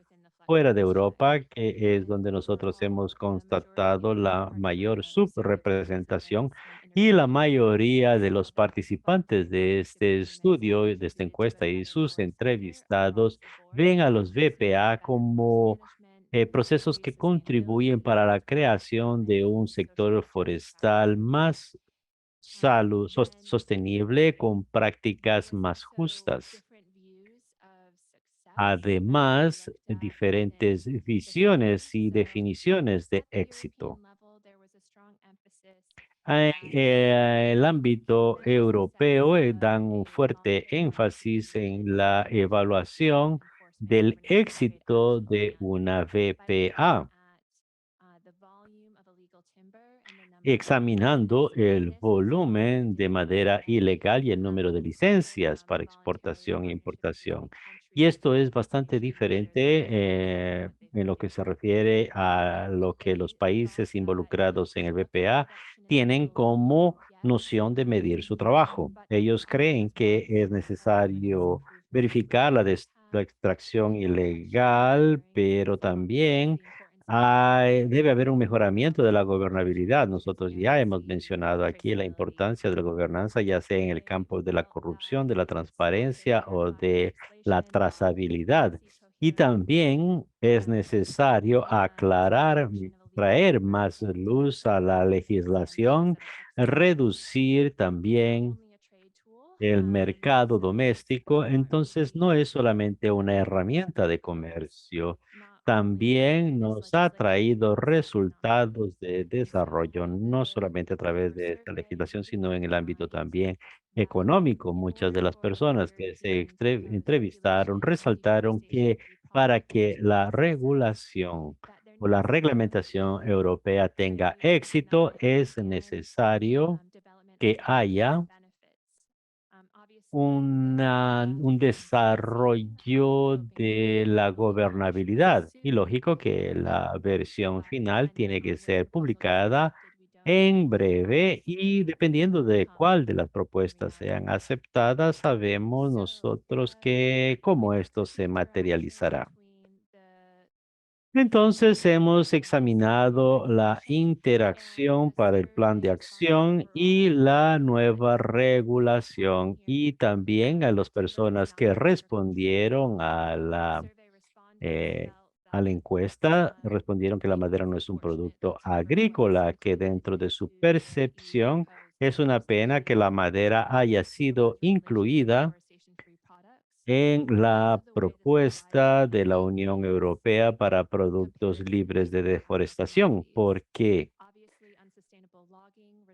fuera de Europa, que es donde nosotros hemos constatado la mayor subrepresentación y la mayoría de los participantes de este estudio, de esta encuesta y sus entrevistados ven a los VPA como procesos que contribuyen para la creación de un sector forestal más sostenible con prácticas más justas. Además, diferentes visiones y definiciones de éxito. En el ámbito europeo dan un fuerte énfasis en la evaluación del éxito de una VPA, examinando el volumen de madera ilegal y el número de licencias para exportación e importación. Y esto es bastante diferente en lo que se refiere a lo que los países involucrados en el BPA tienen como noción de medir su trabajo. Ellos creen que es necesario verificar la extracción ilegal, pero también debe haber un mejoramiento de la gobernabilidad. Nosotros ya hemos mencionado aquí la importancia de la gobernanza, ya sea en el campo de la corrupción, de la transparencia o de la trazabilidad. Y también es necesario aclarar, traer más luz a la legislación, reducir también el mercado doméstico, entonces no es solamente una herramienta de comercio, también nos ha traído resultados de desarrollo, no solamente a través de esta legislación, sino en el ámbito también económico. Muchas de las personas que se entrevistaron resaltaron que para que la regulación o la reglamentación europea tenga éxito, es necesario que haya un desarrollo de la gobernabilidad. Y lógico que la versión final tiene que ser publicada en breve y dependiendo de cuál de las propuestas sean aceptadas, sabemos nosotros que cómo esto se materializará. Entonces hemos examinado la interacción para el plan de acción y la nueva regulación y también a las personas que respondieron a la encuesta, respondieron que la madera no es un producto agrícola, que dentro de su percepción es una pena que la madera haya sido incluida en la propuesta de la Unión Europea para productos libres de deforestación, porque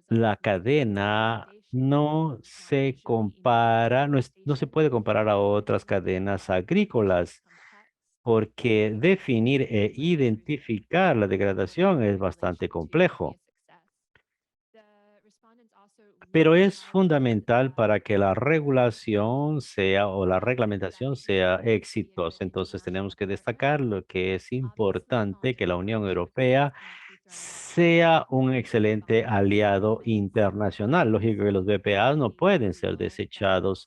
la cadena no se compara, no se puede comparar a otras cadenas agrícolas, porque definir e identificar la degradación es bastante complejo. Pero es fundamental para que la regulación sea o la reglamentación sea exitosa. Entonces tenemos que destacar lo que es importante que la Unión Europea sea un excelente aliado internacional. Lógico que los BPA no pueden ser desechados.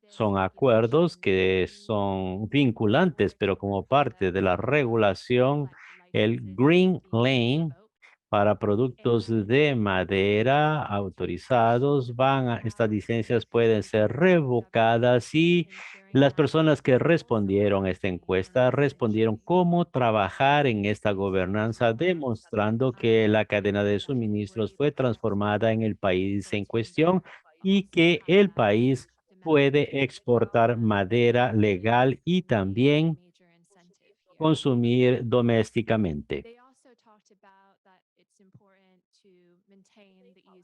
Son acuerdos que son vinculantes, pero como parte de la regulación, el Green Lane para productos de madera autorizados estas licencias pueden ser revocadas y las personas que respondieron a esta encuesta respondieron cómo trabajar en esta gobernanza, demostrando que la cadena de suministros fue transformada en el país en cuestión y que el país puede exportar madera legal y también consumir domésticamente.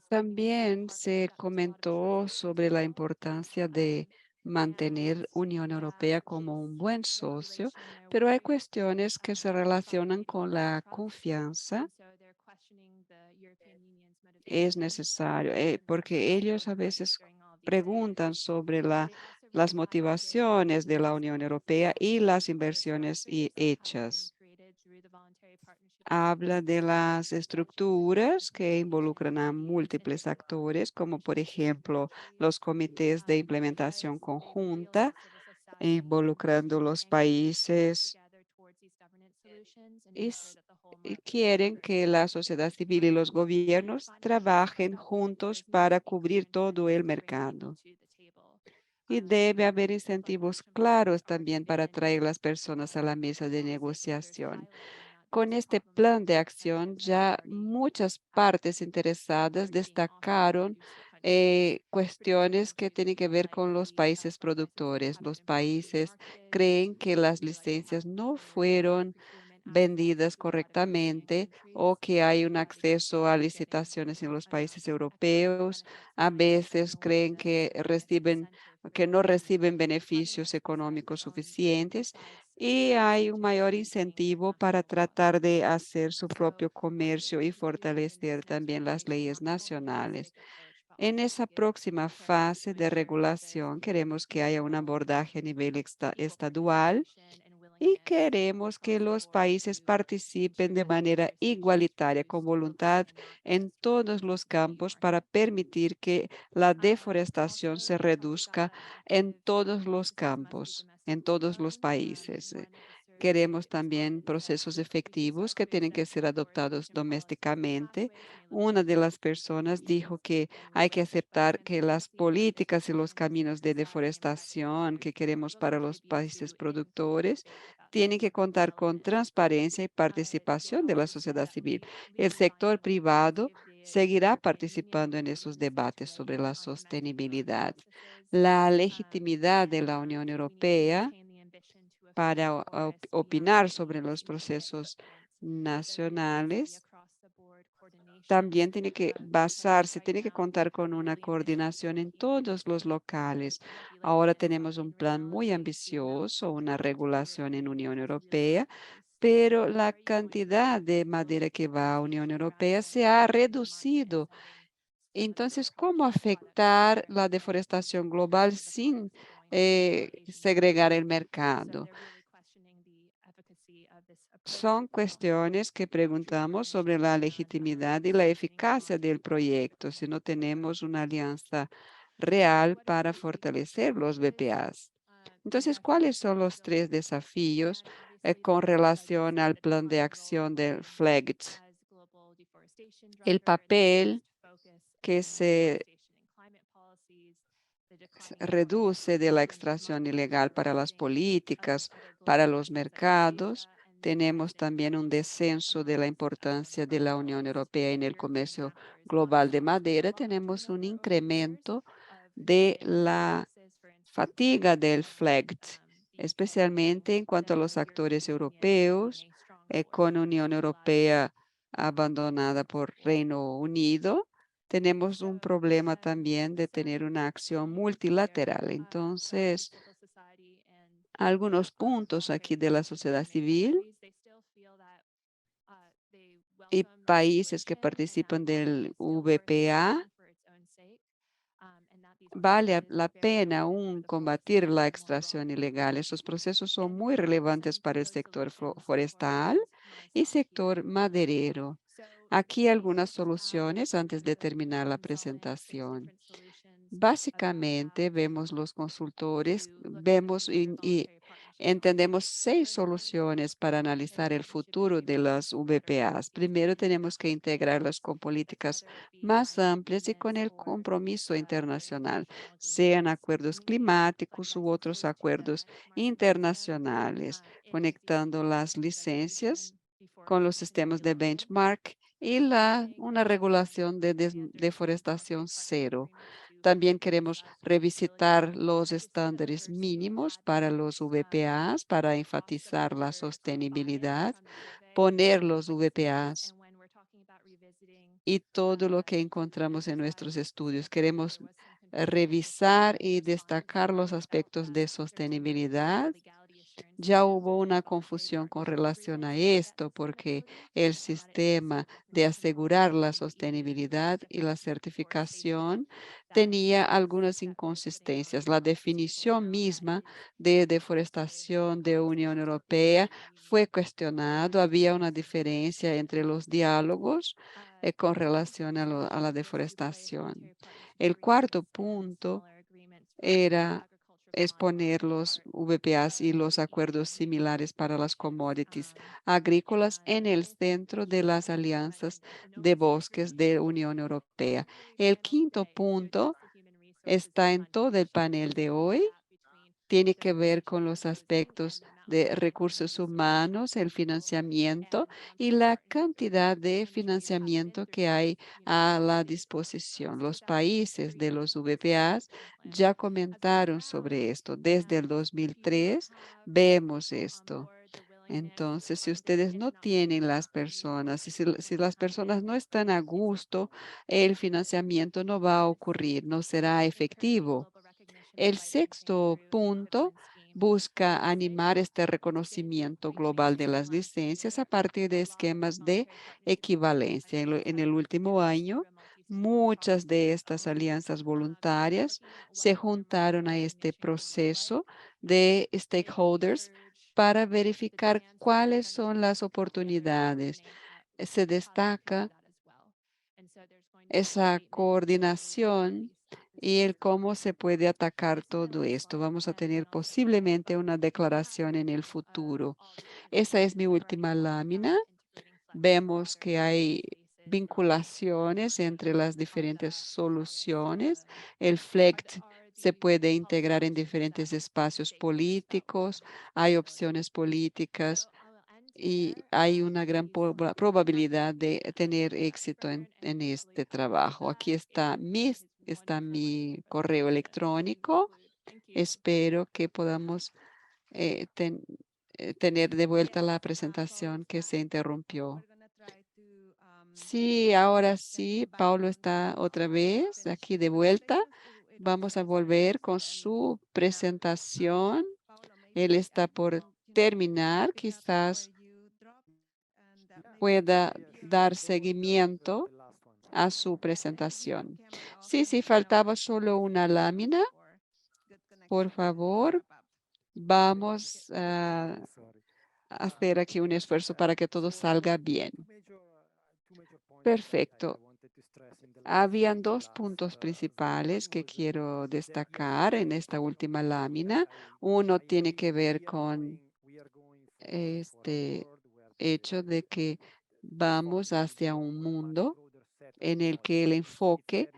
También se comentó sobre la importancia de mantener Unión Europea como un buen socio, pero hay cuestiones que se relacionan con la confianza. Es necesario, porque ellos a veces preguntan sobre las motivaciones de la Unión Europea y las inversiones hechas. Habla de las estructuras que involucran a múltiples actores, como por ejemplo los comités de implementación conjunta, involucrando los países y quieren que la sociedad civil y los gobiernos trabajen juntos para cubrir todo el mercado. Y debe haber incentivos claros también para atraer las personas a la mesa de negociación. Con este plan de acción, ya muchas partes interesadas destacaron cuestiones que tienen que ver con los países productores. Los países creen que las licencias no fueron vendidas correctamente o que hay un acceso a licitaciones en los países europeos. A veces creen que no reciben beneficios económicos suficientes y hay un mayor incentivo para tratar de hacer su propio comercio y fortalecer también las leyes nacionales. En esa próxima fase de regulación, queremos que haya un abordaje a nivel estadual y queremos que los países participen de manera igualitaria, con voluntad en todos los campos para permitir que la deforestación se reduzca en todos los campos, en todos los países. Queremos también procesos efectivos que tienen que ser adoptados domésticamente. Una de las personas dijo que hay que aceptar que las políticas y los caminos de deforestación que queremos para los países productores tienen que contar con transparencia y participación de la sociedad civil. El sector privado seguirá participando en esos debates sobre la sostenibilidad. La legitimidad de la Unión Europea para opinar sobre los procesos nacionales también tiene que basarse, tiene que contar con una coordinación en todos los locales. Ahora tenemos un plan muy ambicioso, una regulación en Unión Europea, pero la cantidad de madera que va a Unión Europea se ha reducido. Entonces, ¿cómo afectar la deforestación global sin segregar el mercado? Son cuestiones que preguntamos sobre la legitimidad y la eficacia del proyecto si no tenemos una alianza real para fortalecer los BPAs. Entonces, ¿cuáles son los 3 desafíos con relación al plan de acción del FLEGT? El papel que se reduce de la extracción ilegal para las políticas, para los mercados. Tenemos también un descenso de la importancia de la Unión Europea en el comercio global de madera. Tenemos un incremento de la fatiga del FLEGT, especialmente en cuanto a los actores europeos, con Unión Europea abandonada por Reino Unido. Tenemos un problema también de tener una acción multilateral. Entonces, algunos puntos aquí de la sociedad civil y países que participan del VPA, vale la pena aún combatir la extracción ilegal. Esos procesos son muy relevantes para el sector forestal y sector maderero. Aquí algunas soluciones antes de terminar la presentación. Básicamente vemos los consultores, vemos y entendemos 6 soluciones para analizar el futuro de las VPAs. Primero tenemos que integrarlas con políticas más amplias y con el compromiso internacional, sean acuerdos climáticos u otros acuerdos internacionales, conectando las licencias con los sistemas de benchmark y una regulación de deforestación cero. También queremos revisitar los estándares mínimos para los VPAs para enfatizar la sostenibilidad, poner los VPAs y todo lo que encontramos en nuestros estudios. Queremos revisar y destacar los aspectos de sostenibilidad. Ya hubo una confusión con relación a esto porque el sistema de asegurar la sostenibilidad y la certificación tenía algunas inconsistencias. La definición misma de deforestación de Unión Europea fue cuestionado. Había una diferencia entre los diálogos con relación a la deforestación. El cuarto punto era es poner los VPAs y los acuerdos similares para las commodities agrícolas en el centro de las alianzas de bosques de Unión Europea. El quinto punto está en todo el panel de hoy. Tiene que ver con los aspectos de recursos humanos, el financiamiento y la cantidad de financiamiento que hay a la disposición. Los países de los VPAs ya comentaron sobre esto. Desde el 2003 vemos esto. Entonces, si ustedes no tienen las personas, si las personas no están a gusto, el financiamiento no va a ocurrir, no será efectivo. El sexto punto busca animar este reconocimiento global de las licencias a partir de esquemas de equivalencia. En el último año, muchas de estas alianzas voluntarias se juntaron a este proceso de stakeholders para verificar cuáles son las oportunidades. Se destaca esa coordinación y el cómo se puede atacar todo esto. Vamos a tener posiblemente una declaración en el futuro. Esa es mi última lámina. Vemos que hay vinculaciones entre las diferentes soluciones. El FLECT se puede integrar en diferentes espacios políticos. Hay opciones políticas y hay una gran probabilidad de tener éxito en este trabajo. Aquí está mi correo electrónico. Espero que podamos tener de vuelta la presentación que se interrumpió. Sí, ahora sí, Paulo está otra vez aquí de vuelta. Vamos a volver con su presentación. Él está por terminar, quizás pueda dar seguimiento a su presentación. Sí, sí, faltaba solo una lámina. Por favor, vamos a hacer aquí un esfuerzo para que todo salga bien. Perfecto. Habían dos puntos principales que quiero destacar en esta última lámina. Uno tiene que ver con este hecho de que vamos hacia un mundo en el que el enfoque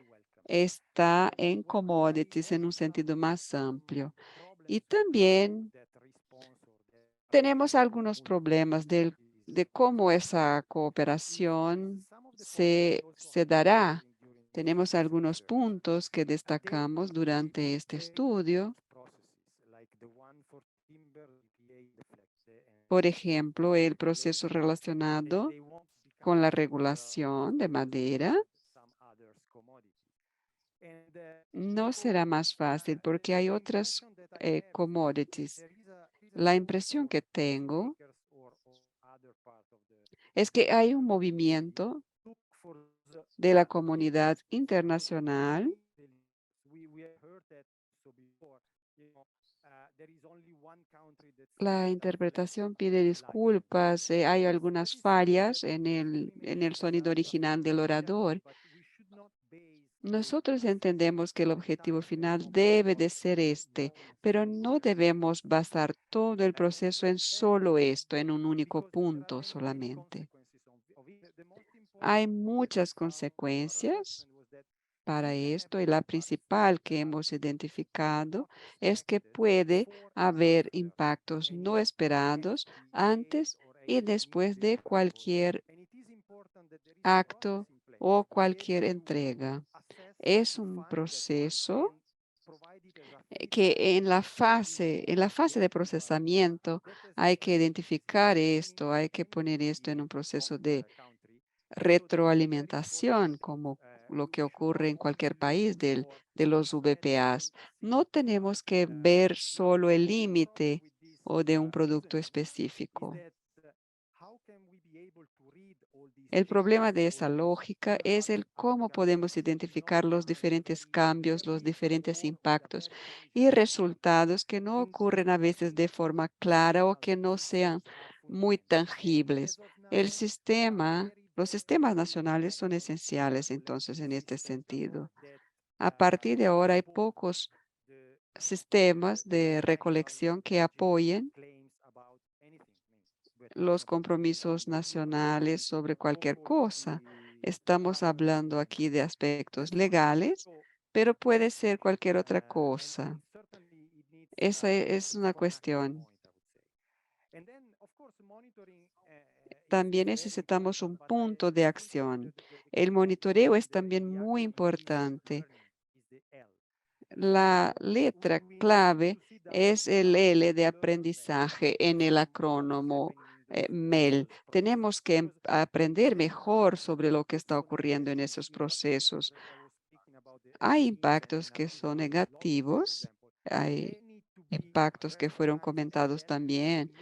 está en commodities en un sentido más amplio. Y también tenemos algunos problemas de cómo esa cooperación se dará. Tenemos algunos puntos que destacamos durante este estudio. Por ejemplo, el proceso relacionado con la regulación de madera no será más fácil porque hay otras commodities. La impresión que tengo es que hay un movimiento de la comunidad internacional La interpretación pide disculpas. Hay algunas fallas en el sonido original del orador. Nosotros entendemos que el objetivo final debe de ser este, pero no debemos basar todo el proceso en solo esto, en un único punto solamente. Hay muchas consecuencias para esto y la principal que hemos identificado es que puede haber impactos no esperados antes y después de cualquier acto o cualquier entrega. Es un proceso que en la fase de procesamiento hay que identificar esto, hay que poner esto en un proceso de retroalimentación, como lo que ocurre en cualquier país de los VPAs. No tenemos que ver solo el límite o de un producto específico. El problema de esa lógica es el cómo podemos identificar los diferentes cambios, los diferentes impactos y resultados que no ocurren a veces de forma clara o que no sean muy tangibles. Los sistemas nacionales son esenciales entonces en este sentido. A partir de ahora hay pocos sistemas de recolección que apoyen los compromisos nacionales sobre cualquier cosa. Estamos hablando aquí de aspectos legales, pero puede ser cualquier otra cosa. Esa es una cuestión. También necesitamos un punto de acción. El monitoreo es también muy importante. La letra clave es el L de aprendizaje en el acrónimo MEL. Tenemos que aprender mejor sobre lo que está ocurriendo en esos procesos. Hay impactos que son negativos, hay impactos que fueron comentados también,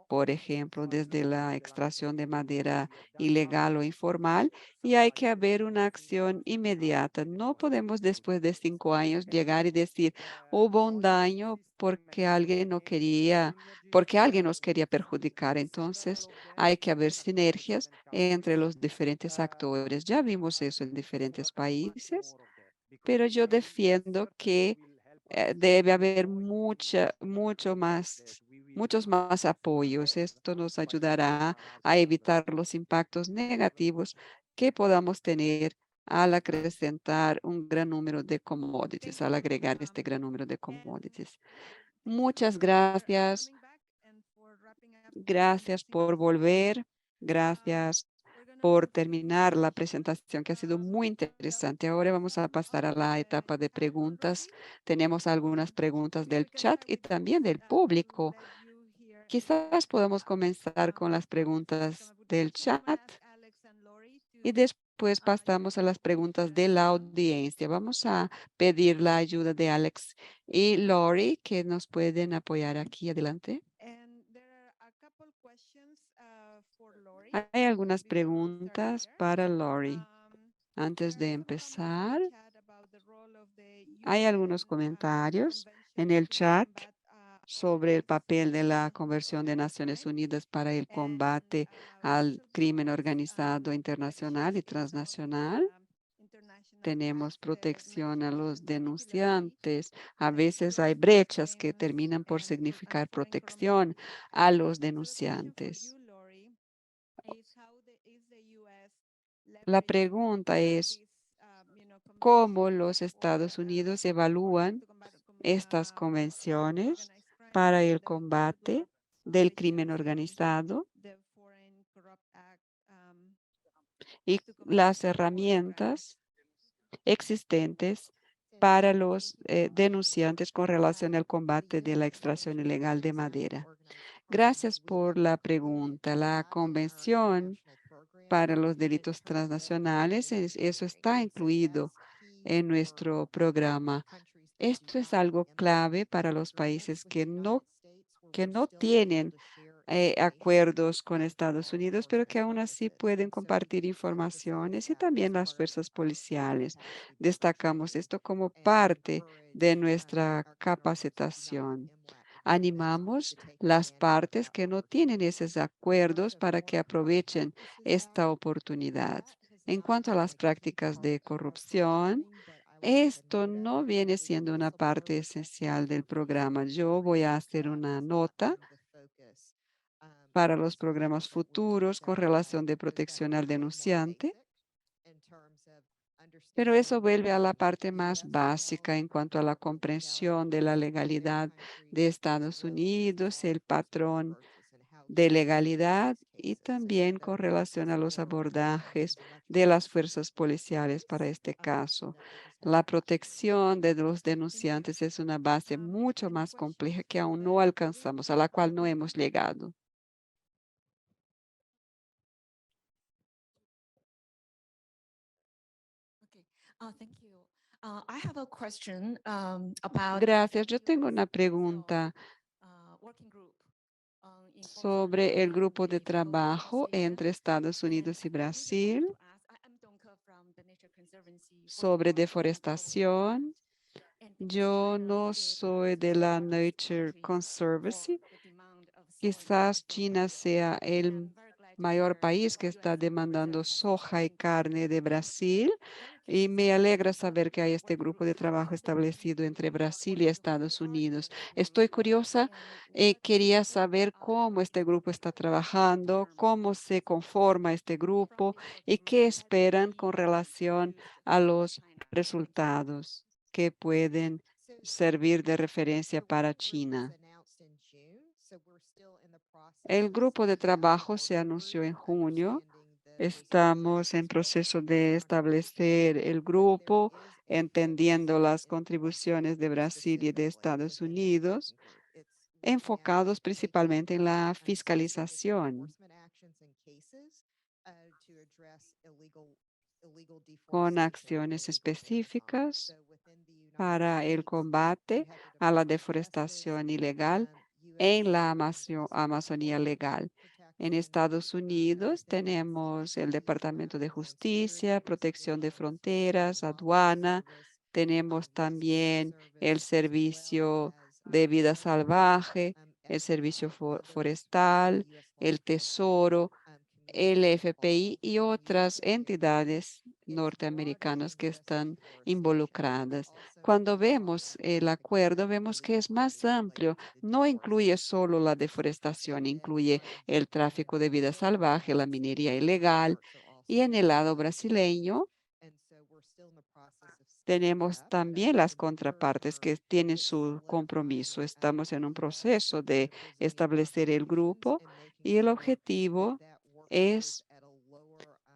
por ejemplo, desde la extracción de madera ilegal o informal, y hay que haber una acción inmediata. No podemos después de 5 años llegar y decir, hubo un daño porque alguien no quería, porque alguien nos quería perjudicar. Entonces, hay que haber sinergias entre los diferentes actores. Ya vimos eso en diferentes países, pero yo defiendo que debe haber muchos más apoyos. Esto nos ayudará a evitar los impactos negativos que podamos tener al acrecentar un gran número de commodities, al agregar este gran número de commodities. Muchas gracias. Gracias por volver. Gracias por terminar la presentación, que ha sido muy interesante. Ahora vamos a pasar a la etapa de preguntas. Tenemos algunas preguntas del chat y también del público. Quizás podamos comenzar con las preguntas del chat y después pasamos a las preguntas de la audiencia. Vamos a pedir la ayuda de Alex y Lori, que nos pueden apoyar aquí. Adelante. Hay algunas preguntas para Lori. Antes de empezar, hay algunos comentarios en el chat sobre el papel de la Convención de Naciones Unidas para el combate al crimen organizado internacional y transnacional. Tenemos protección a los denunciantes. A veces hay brechas que terminan por significar protección a los denunciantes. La pregunta es, ¿cómo los Estados Unidos evalúan estas convenciones para el combate del crimen organizado y las herramientas existentes para los denunciantes con relación al combate de la extracción ilegal de madera? Gracias por la pregunta. La Convención para los Delitos Transnacionales, eso está incluido en nuestro programa. Esto es algo clave para los países que no tienen acuerdos con Estados Unidos, pero que aún así pueden compartir informaciones, y también las fuerzas policiales. Destacamos esto como parte de nuestra capacitación. Animamos las partes que no tienen esos acuerdos para que aprovechen esta oportunidad. En cuanto a las prácticas de corrupción, esto no viene siendo una parte esencial del programa. Yo voy a hacer una nota para los programas futuros con relación de protección al denunciante, pero eso vuelve a la parte más básica en cuanto a la comprensión de la legalidad de Estados Unidos, el patrón de legalidad, y también con relación a los abordajes de las fuerzas policiales para este caso. La protección de los denunciantes es una base mucho más compleja que aún no alcanzamos, a la cual no hemos llegado. Gracias. Yo tengo una pregunta sobre el grupo de trabajo entre Estados Unidos y Brasil sobre deforestación. Yo no soy de la Nature Conservancy. Quizás China sea el mayor país que está demandando soja y carne de Brasil. Y me alegra saber que hay este grupo de trabajo establecido entre Brasil y Estados Unidos. Estoy curiosa, quería saber cómo este grupo está trabajando, cómo se conforma este grupo y qué esperan con relación a los resultados que pueden servir de referencia para China. El grupo de trabajo se anunció en junio. Estamos en proceso de establecer el grupo, entendiendo las contribuciones de Brasil y de Estados Unidos, enfocados principalmente en la fiscalización, con acciones específicas para el combate a la deforestación ilegal en la Amazonía legal. En Estados Unidos tenemos el Departamento de Justicia, Protección de Fronteras, Aduana. Tenemos también el Servicio de Vida Salvaje, el Servicio Forestal, el Tesoro, el FBI y otras entidades norteamericanas que están involucradas. Cuando vemos el acuerdo, vemos que es más amplio. No incluye solo la deforestación, incluye el tráfico de vida salvaje, la minería ilegal. Y en el lado brasileño, tenemos también las contrapartes que tienen su compromiso. Estamos en un proceso de establecer el grupo y el objetivo es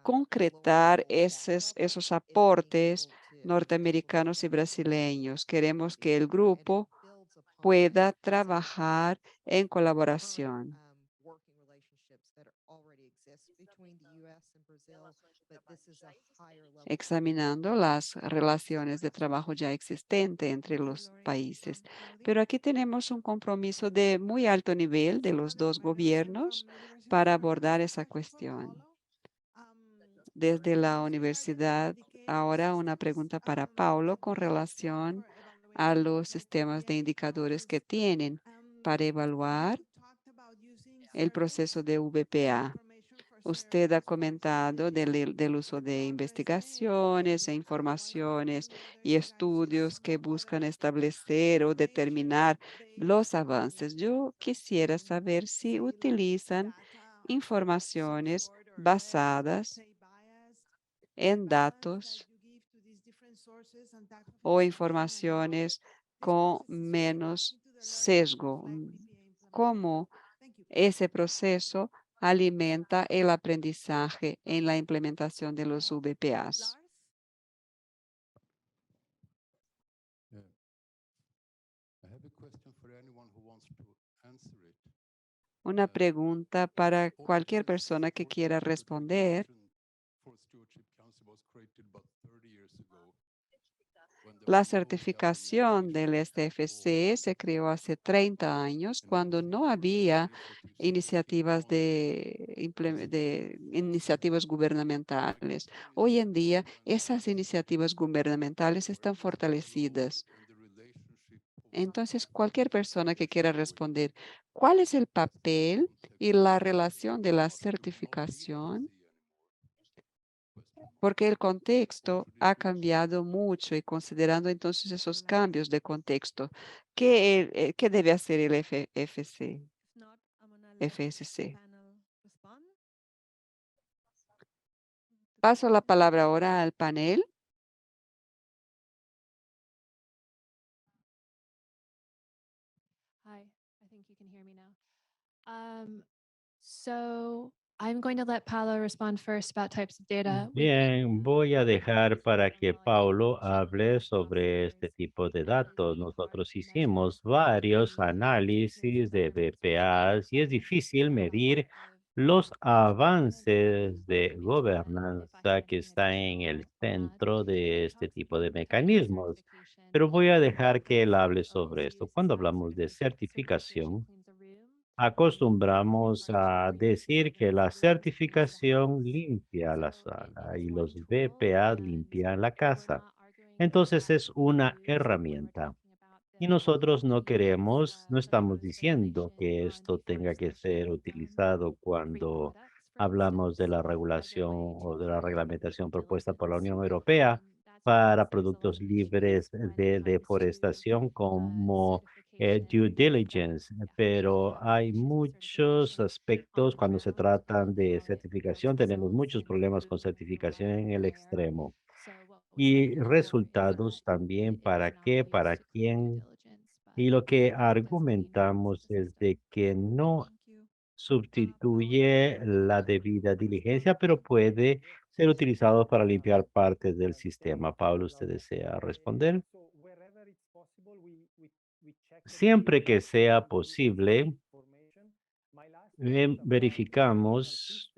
concretar esos aportes norteamericanos y brasileños. Queremos que el grupo pueda trabajar en colaboración, examinando las relaciones de trabajo ya existentes entre los países. Pero aquí tenemos un compromiso de muy alto nivel de los dos gobiernos para abordar esa cuestión. Desde la universidad, ahora una pregunta para Paulo con relación a los sistemas de indicadores que tienen para evaluar el proceso de VPA. Usted ha comentado del uso de investigaciones e informaciones y estudios que buscan establecer o determinar los avances. Yo quisiera saber si utilizan informaciones basadas en datos o informaciones con menos sesgo. ¿Cómo ese proceso alimenta el aprendizaje en la implementación de los VPAs? Una pregunta para cualquier persona que quiera responder. La certificación del STFC se creó hace 30 años cuando no había iniciativas iniciativas gubernamentales. Hoy en día, esas iniciativas gubernamentales están fortalecidas. Entonces, cualquier persona que quiera responder, ¿cuál es el papel y la relación de la certificación? Porque el contexto ha cambiado mucho y considerando entonces esos cambios de contexto, ¿qué debe hacer el FSC? Paso la palabra ahora al panel. Hi, I think you can hear me now. So I'm going to let Paolo respond first about types of data. Bien, voy a dejar para que Paulo hable sobre este tipo de datos. Nosotros hicimos varios análisis de BPAs y es difícil medir los avances de gobernanza que están en el centro de este tipo de mecanismos. Pero voy a dejar que él hable sobre esto. Cuando hablamos de certificación, acostumbramos a decir que la certificación limpia la sala y los BPA limpian la casa. Entonces es una herramienta. Y nosotros no queremos, no estamos diciendo que esto tenga que ser utilizado cuando Hablamos de la regulación o de la reglamentación propuesta por la Unión Europea para productos libres de deforestación como due diligence, pero hay muchos aspectos cuando se tratan de certificación. Tenemos muchos problemas con certificación en el extremo. Y resultados también, ¿para qué? ¿Para quién? Y lo que argumentamos es de que no sustituye la debida diligencia, pero puede ser utilizado para limpiar partes del sistema. Pablo, ¿usted desea responder? Siempre que sea posible, verificamos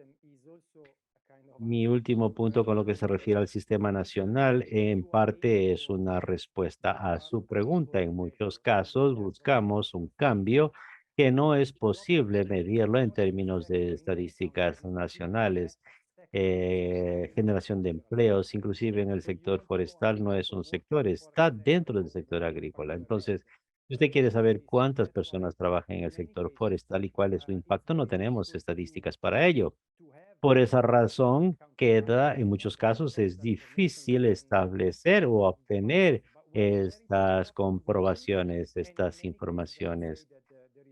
mi último punto con lo que se refiere al sistema nacional. En parte es una respuesta a su pregunta. En muchos casos buscamos un cambio que no es posible medirlo en términos de estadísticas nacionales. Generación de empleos, inclusive en el sector forestal, no es un sector, está dentro del sector agrícola. Entonces, si usted quiere saber cuántas personas trabajan en el sector forestal y cuál es su impacto, no tenemos estadísticas para ello. Por esa razón, queda, en muchos casos, es difícil establecer o obtener estas comprobaciones, estas informaciones.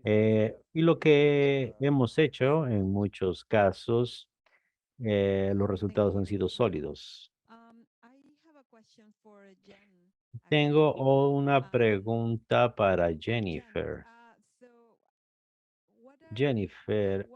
Y lo que hemos hecho en muchos casos, los resultados han sido sólidos. Tengo una pregunta para Jennifer. Jennifer,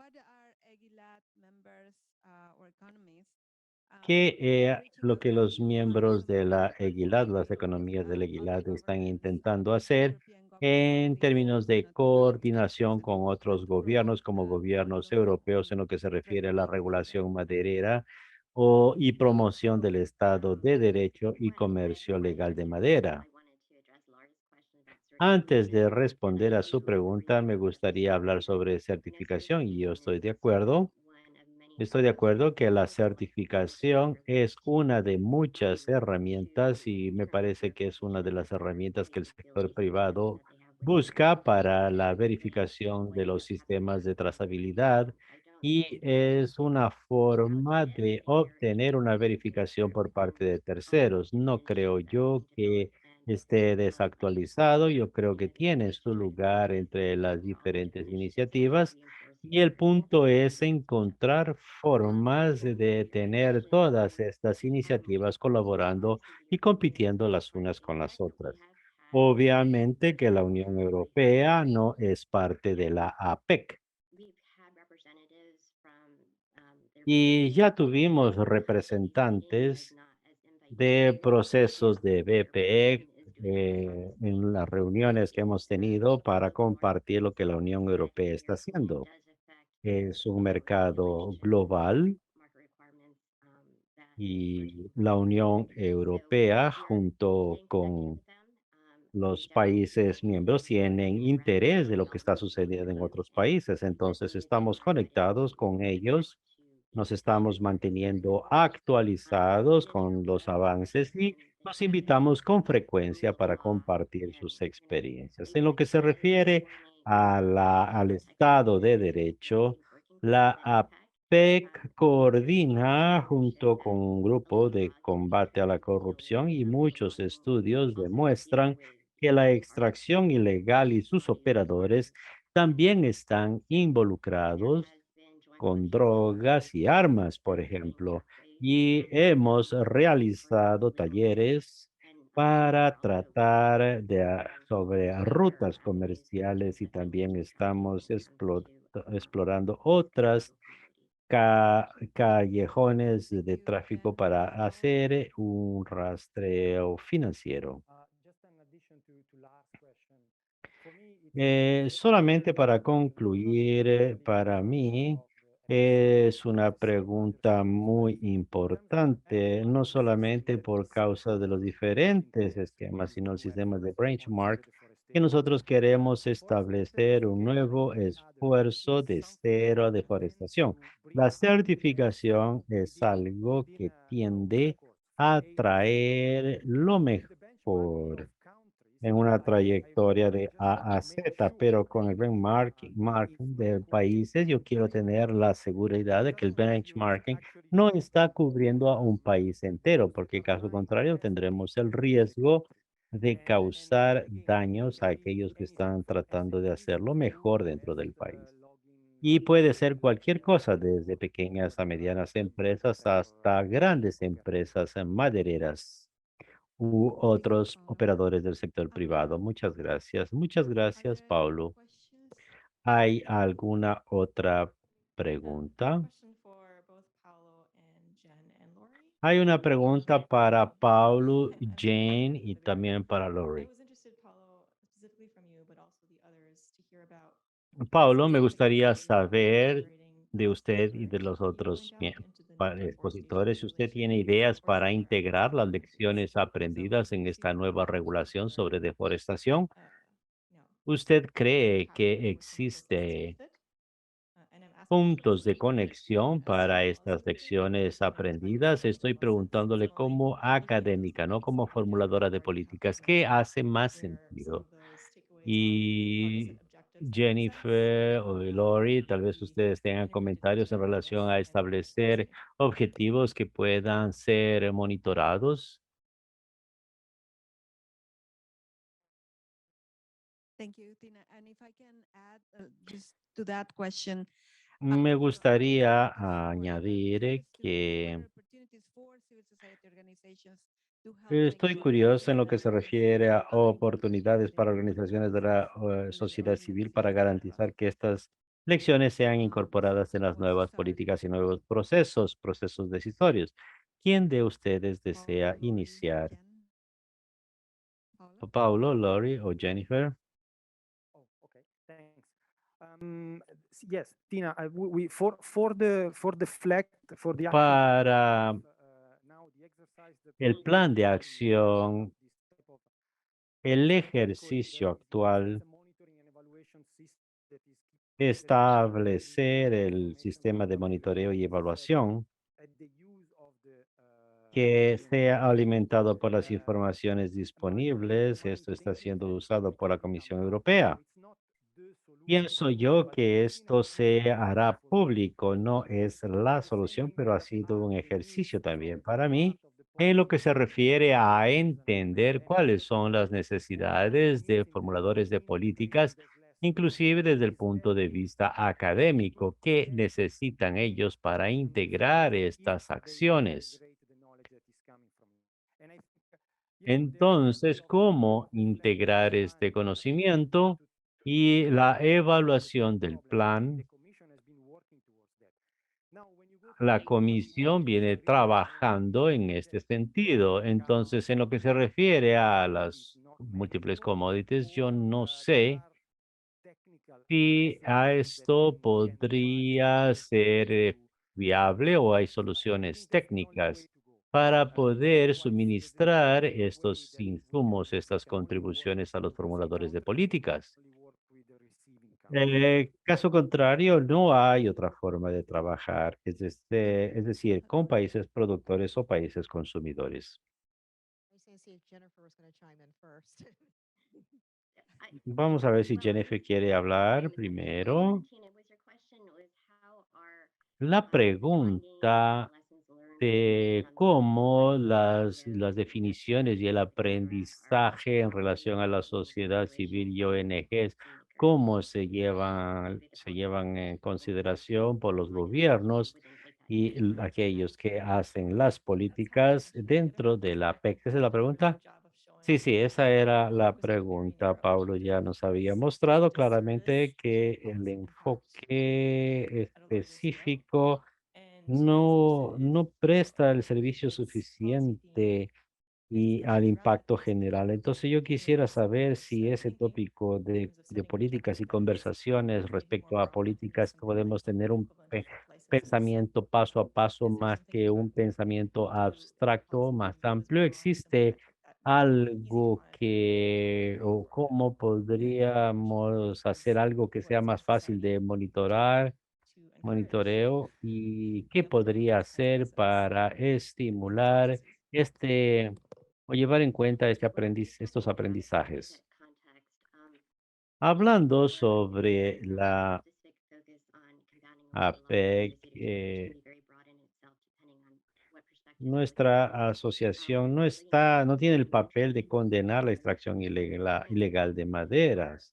¿qué lo que los miembros de la EGILAD, las economías de la EGILAD, están intentando hacer en términos de coordinación con otros gobiernos, como gobiernos europeos, en lo que se refiere a la regulación maderera y promoción del Estado de Derecho y comercio legal de madera? Antes de responder a su pregunta, me gustaría hablar sobre certificación y yo estoy de acuerdo. Estoy de acuerdo que la certificación es una de muchas herramientas y me parece que es una de las herramientas que el sector privado busca para la verificación de los sistemas de trazabilidad y es una forma de obtener una verificación por parte de terceros. No creo yo que esté desactualizado, yo creo que tiene su lugar entre las diferentes iniciativas y el punto es encontrar formas de tener todas estas iniciativas colaborando y compitiendo las unas con las otras. Obviamente que la Unión Europea no es parte de la APEC. Y ya tuvimos representantes de procesos de BPE en las reuniones que hemos tenido para compartir lo que la Unión Europea está haciendo. Es un mercado global y la Unión Europea junto con los países miembros tienen interés de lo que está sucediendo en otros países. Entonces estamos conectados con ellos, nos estamos manteniendo actualizados con los avances y los invitamos con frecuencia para compartir sus experiencias. En lo que se refiere al Estado de Derecho, la APEC coordina junto con un grupo de combate a la corrupción y muchos estudios demuestran que la extracción ilegal y sus operadores también están involucrados con drogas y armas, por ejemplo, y hemos realizado talleres para tratar sobre rutas comerciales y también estamos explorando otras callejones de tráfico para hacer un rastreo financiero. Solamente para concluir, para mí es una pregunta muy importante, no solamente por causa de los diferentes esquemas, sino el sistema de benchmark, que nosotros queremos establecer un nuevo esfuerzo de cero deforestación. La certificación es algo que tiende a traer lo mejor en una trayectoria de A a Z, pero con el benchmarking de países, yo quiero tener la seguridad de que el benchmarking no está cubriendo a un país entero, porque caso contrario tendremos el riesgo de causar daños a aquellos que están tratando de hacerlo mejor dentro del país. Y puede ser cualquier cosa, desde pequeñas a medianas empresas hasta grandes empresas madereras u otros operadores del sector privado. Muchas gracias. Muchas gracias, Paulo. ¿Hay alguna otra pregunta? Hay una pregunta para Paulo, Jane y también para Lori. Paulo, me gustaría saber de usted y de los otros expositores, si usted tiene ideas para integrar las lecciones aprendidas en esta nueva regulación sobre deforestación. ¿Usted cree que existe puntos de conexión para estas lecciones aprendidas? Estoy preguntándole como académica, no como formuladora de políticas. ¿Qué hace más sentido? Y Jennifer o Lori, tal vez ustedes tengan comentarios en relación a establecer objetivos que puedan ser monitorados. Thank you, Tina. And if I can add just to that question, Me gustaría añadir que estoy curioso en lo que se refiere a oportunidades para organizaciones de la sociedad civil para garantizar que estas lecciones sean incorporadas en las nuevas políticas y nuevos procesos decisorios. ¿Quién de ustedes desea iniciar? Paulo, Lori o Jennifer? Oh, okay, thanks. Yes, Tina, for the flag, for the action Para now the exercise that el we're plan de doing acción, this type of el monitoring, ejercicio it's actual, a monitoring and evaluation system that is establecer el sistema de monitoreo y evaluación at the use of the que European sea Commission. alimentado por las informaciones disponibles. Esto está siendo usado por la Comisión Europea. Pienso yo que esto se hará público, no es la solución, pero ha sido un ejercicio también para mí en lo que se refiere a entender cuáles son las necesidades de formuladores de políticas, inclusive desde el punto de vista académico, qué necesitan ellos para integrar estas acciones. Entonces, ¿cómo integrar este conocimiento y la evaluación del plan? La comisión viene trabajando en este sentido. Entonces, en lo que se refiere a las múltiples commodities, yo no sé si a esto podría ser viable o hay soluciones técnicas para poder suministrar estos insumos, estas contribuciones a los formuladores de políticas. Caso contrario, no hay otra forma de trabajar, es decir, con países productores o países consumidores. Vamos a ver si Jennifer quiere hablar primero. La pregunta de cómo las definiciones y el aprendizaje en relación a la sociedad civil y ONGs, cómo se llevan en consideración por los gobiernos y aquellos que hacen las políticas dentro de la PEC. ¿Esa es la pregunta? Sí, sí, esa era la pregunta. Pablo ya nos había mostrado claramente que el enfoque específico no presta el servicio suficiente y al impacto general. Entonces yo quisiera saber si ese tópico de políticas y conversaciones respecto a políticas podemos tener un pensamiento paso a paso más que un pensamiento abstracto más amplio. ¿Existe algo o cómo podríamos hacer algo que sea más fácil de monitoreo y qué podría hacer para estimular este o llevar en cuenta estos aprendizajes. Um, Hablando sobre la APEC, nuestra asociación no tiene el papel de condenar la extracción ilegal de maderas.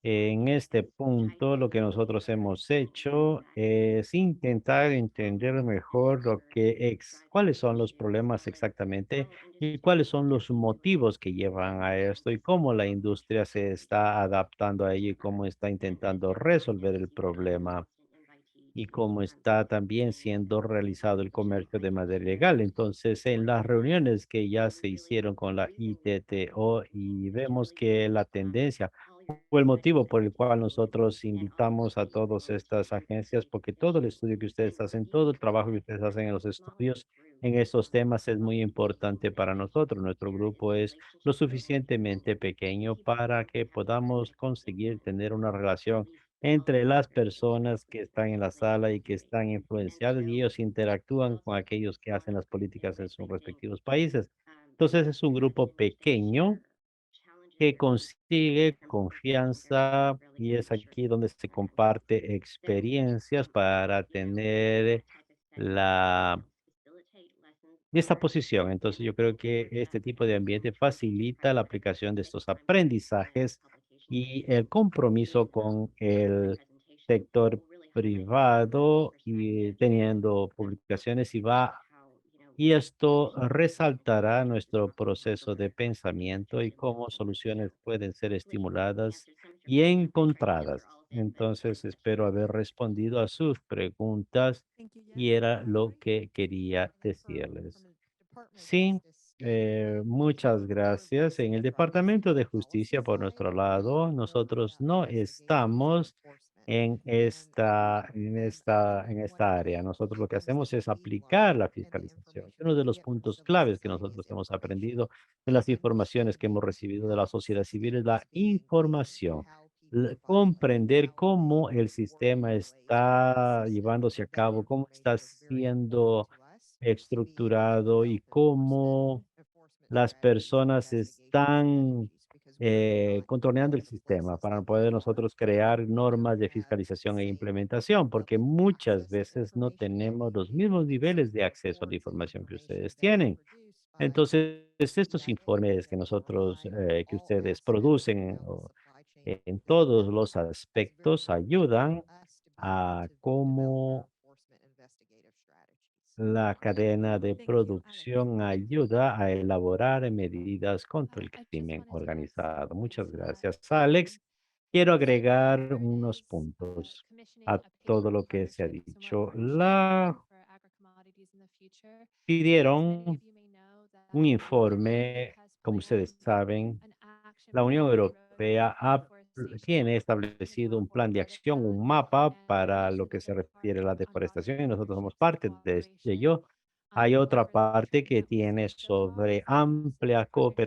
En este punto, lo que nosotros hemos hecho es intentar entender mejor cuáles son los problemas exactamente y cuáles son los motivos que llevan a esto y cómo la industria se está adaptando a ello y cómo está intentando resolver el problema y cómo está también siendo realizado el comercio de madera ilegal. Entonces, en las reuniones que ya se hicieron con la ITTO y vemos que la tendencia fue el motivo por el cual nosotros invitamos a todas estas agencias, porque todo el estudio que ustedes hacen, todo el trabajo que ustedes hacen en los estudios en estos temas es muy importante para nosotros. Nuestro grupo es lo suficientemente pequeño para que podamos conseguir tener una relación entre las personas que están en la sala y que están influenciadas y ellos interactúan con aquellos que hacen las políticas en sus respectivos países. Entonces es un grupo pequeño que consigue confianza y es aquí donde se comparte experiencias para tener la esta posición. Entonces, yo creo que este tipo de ambiente facilita la aplicación de estos aprendizajes y el compromiso con el sector privado y teniendo publicaciones y esto resaltará nuestro proceso de pensamiento y cómo soluciones pueden ser estimuladas y encontradas. Entonces, espero haber respondido a sus preguntas Thank you, y Jen. era lo que quería decirles. Sí, muchas gracias. En el Departamento de Justicia, por nuestro lado, nosotros no estamos en esta área. Nosotros lo que hacemos es aplicar la fiscalización. Uno de los puntos claves que nosotros hemos aprendido de las informaciones que hemos recibido de la sociedad civil es la información. Comprender cómo el sistema está llevándose a cabo, cómo está siendo estructurado y cómo las personas están controlando el sistema para poder nosotros crear normas de fiscalización e implementación, porque muchas veces no tenemos los mismos niveles de acceso a la información que ustedes tienen. Entonces, estos informes que que ustedes producen en todos los aspectos ayudan a cómo la cadena de Thank you, Alex. producción ayuda a elaborar medidas contra el I just crimen wanted to organizado. Muchas clarify, gracias, Alex. Quiero agregar there unos is, puntos commissioning a of todo patient lo que se ha partnerships and what dicho. partnerships look like for agri-commodities in the future. As many Pidieron of you may know, un the USDA informe, has como ustedes planned saben, an action la Unión plan Europea roadmap for tiene deforestation establecido un plan de acción, Canada, un mapa and para lo que nations se are refiere a la targeting deforestación y undocumented nosotros somos partnerships and parte de cooperation ello. Hay otra for the parte que treatment of tiene runoff sobre from amplia projects like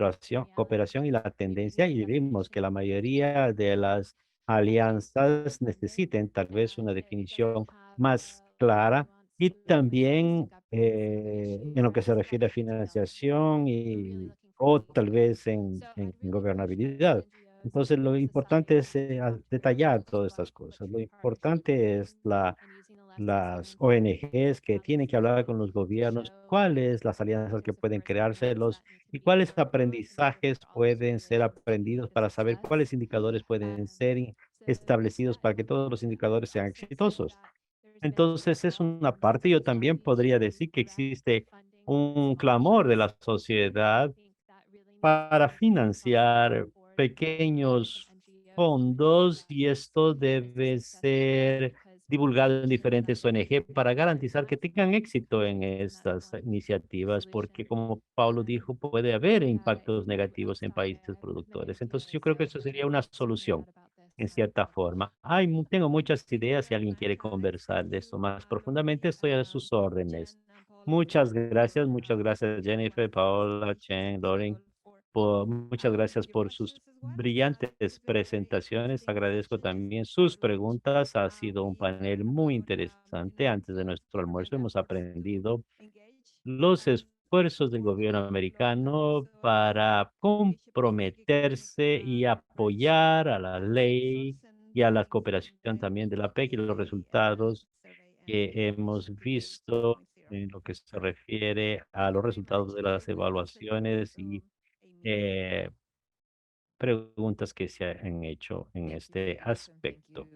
cooperación y la Maybe tendencia this y vimos definition que la of partnership mayoría de las is alianzas redundant necesiten tal vez una and it doesn't definición have más the clara y nuanced or también specific updates en for lo que issues se like refiere a development. So financiación we're really y looking for o tal feedback. vez So en I'd really appreciate gobernabilidad. NGOs and Entonces, lo civil importante society es detallar actors who todas are estas cosas. Lo putting partnerships importante es plans and using the lessons las learned from ONGs que tienen que hablar con los to gobiernos, show cuáles las alianzas que areas of pueden forest crearse, governance that need to y be cuáles worked on in order aprendizajes for all these pueden ser regulations to be aprendidos a para saber success. cuáles indicadores pueden ser So establecidos I para que todos los indicadores would sean also say exitosos. that there's been a Entonces, es call una from parte. civil Yo también society podría to decir que direct existe funding for these un clamor de la partnerships. And I sociedad think that really needs to para be amplified financiar for different pequeños NGOs fondos y esto to be as debe successful ser because divulgado en partnerships that diferentes ONG para garantizar que last tengan éxito en and that estas find iniciativas, porque solutions. como Pablo dijo, puede haber impactos In negativos en Costa países I've met many productores. Entonces, yo NGOs, creo so que eso I'd sería really una love to hear solución more about this. en cierta forma. Tengo muchas ideas y alguien quiere Alex, conversar thank de esto you, más profundamente, estoy a sus órdenes. Jen and Paulo, for Muchas gracias your Jennifer, wonderful Paola, Chen, presentations and Lauren. for Muchas gracias asking your por sus questions as well. brillantes It's been a very presentaciones. interesting Agradezco session. también I sus loved preguntas. Ha sido un how we panel learned muy about interesante. Antes de nuestro department almuerzo hemos efforts to aprendido engage los and esfuerzos del gobierno americano para comprometerse y apoyar a la ley y a la cooperación también de la PEC y los resultados que hemos visto en lo que se refiere a los resultados de las evaluaciones y preguntas que se han hecho en este aspecto.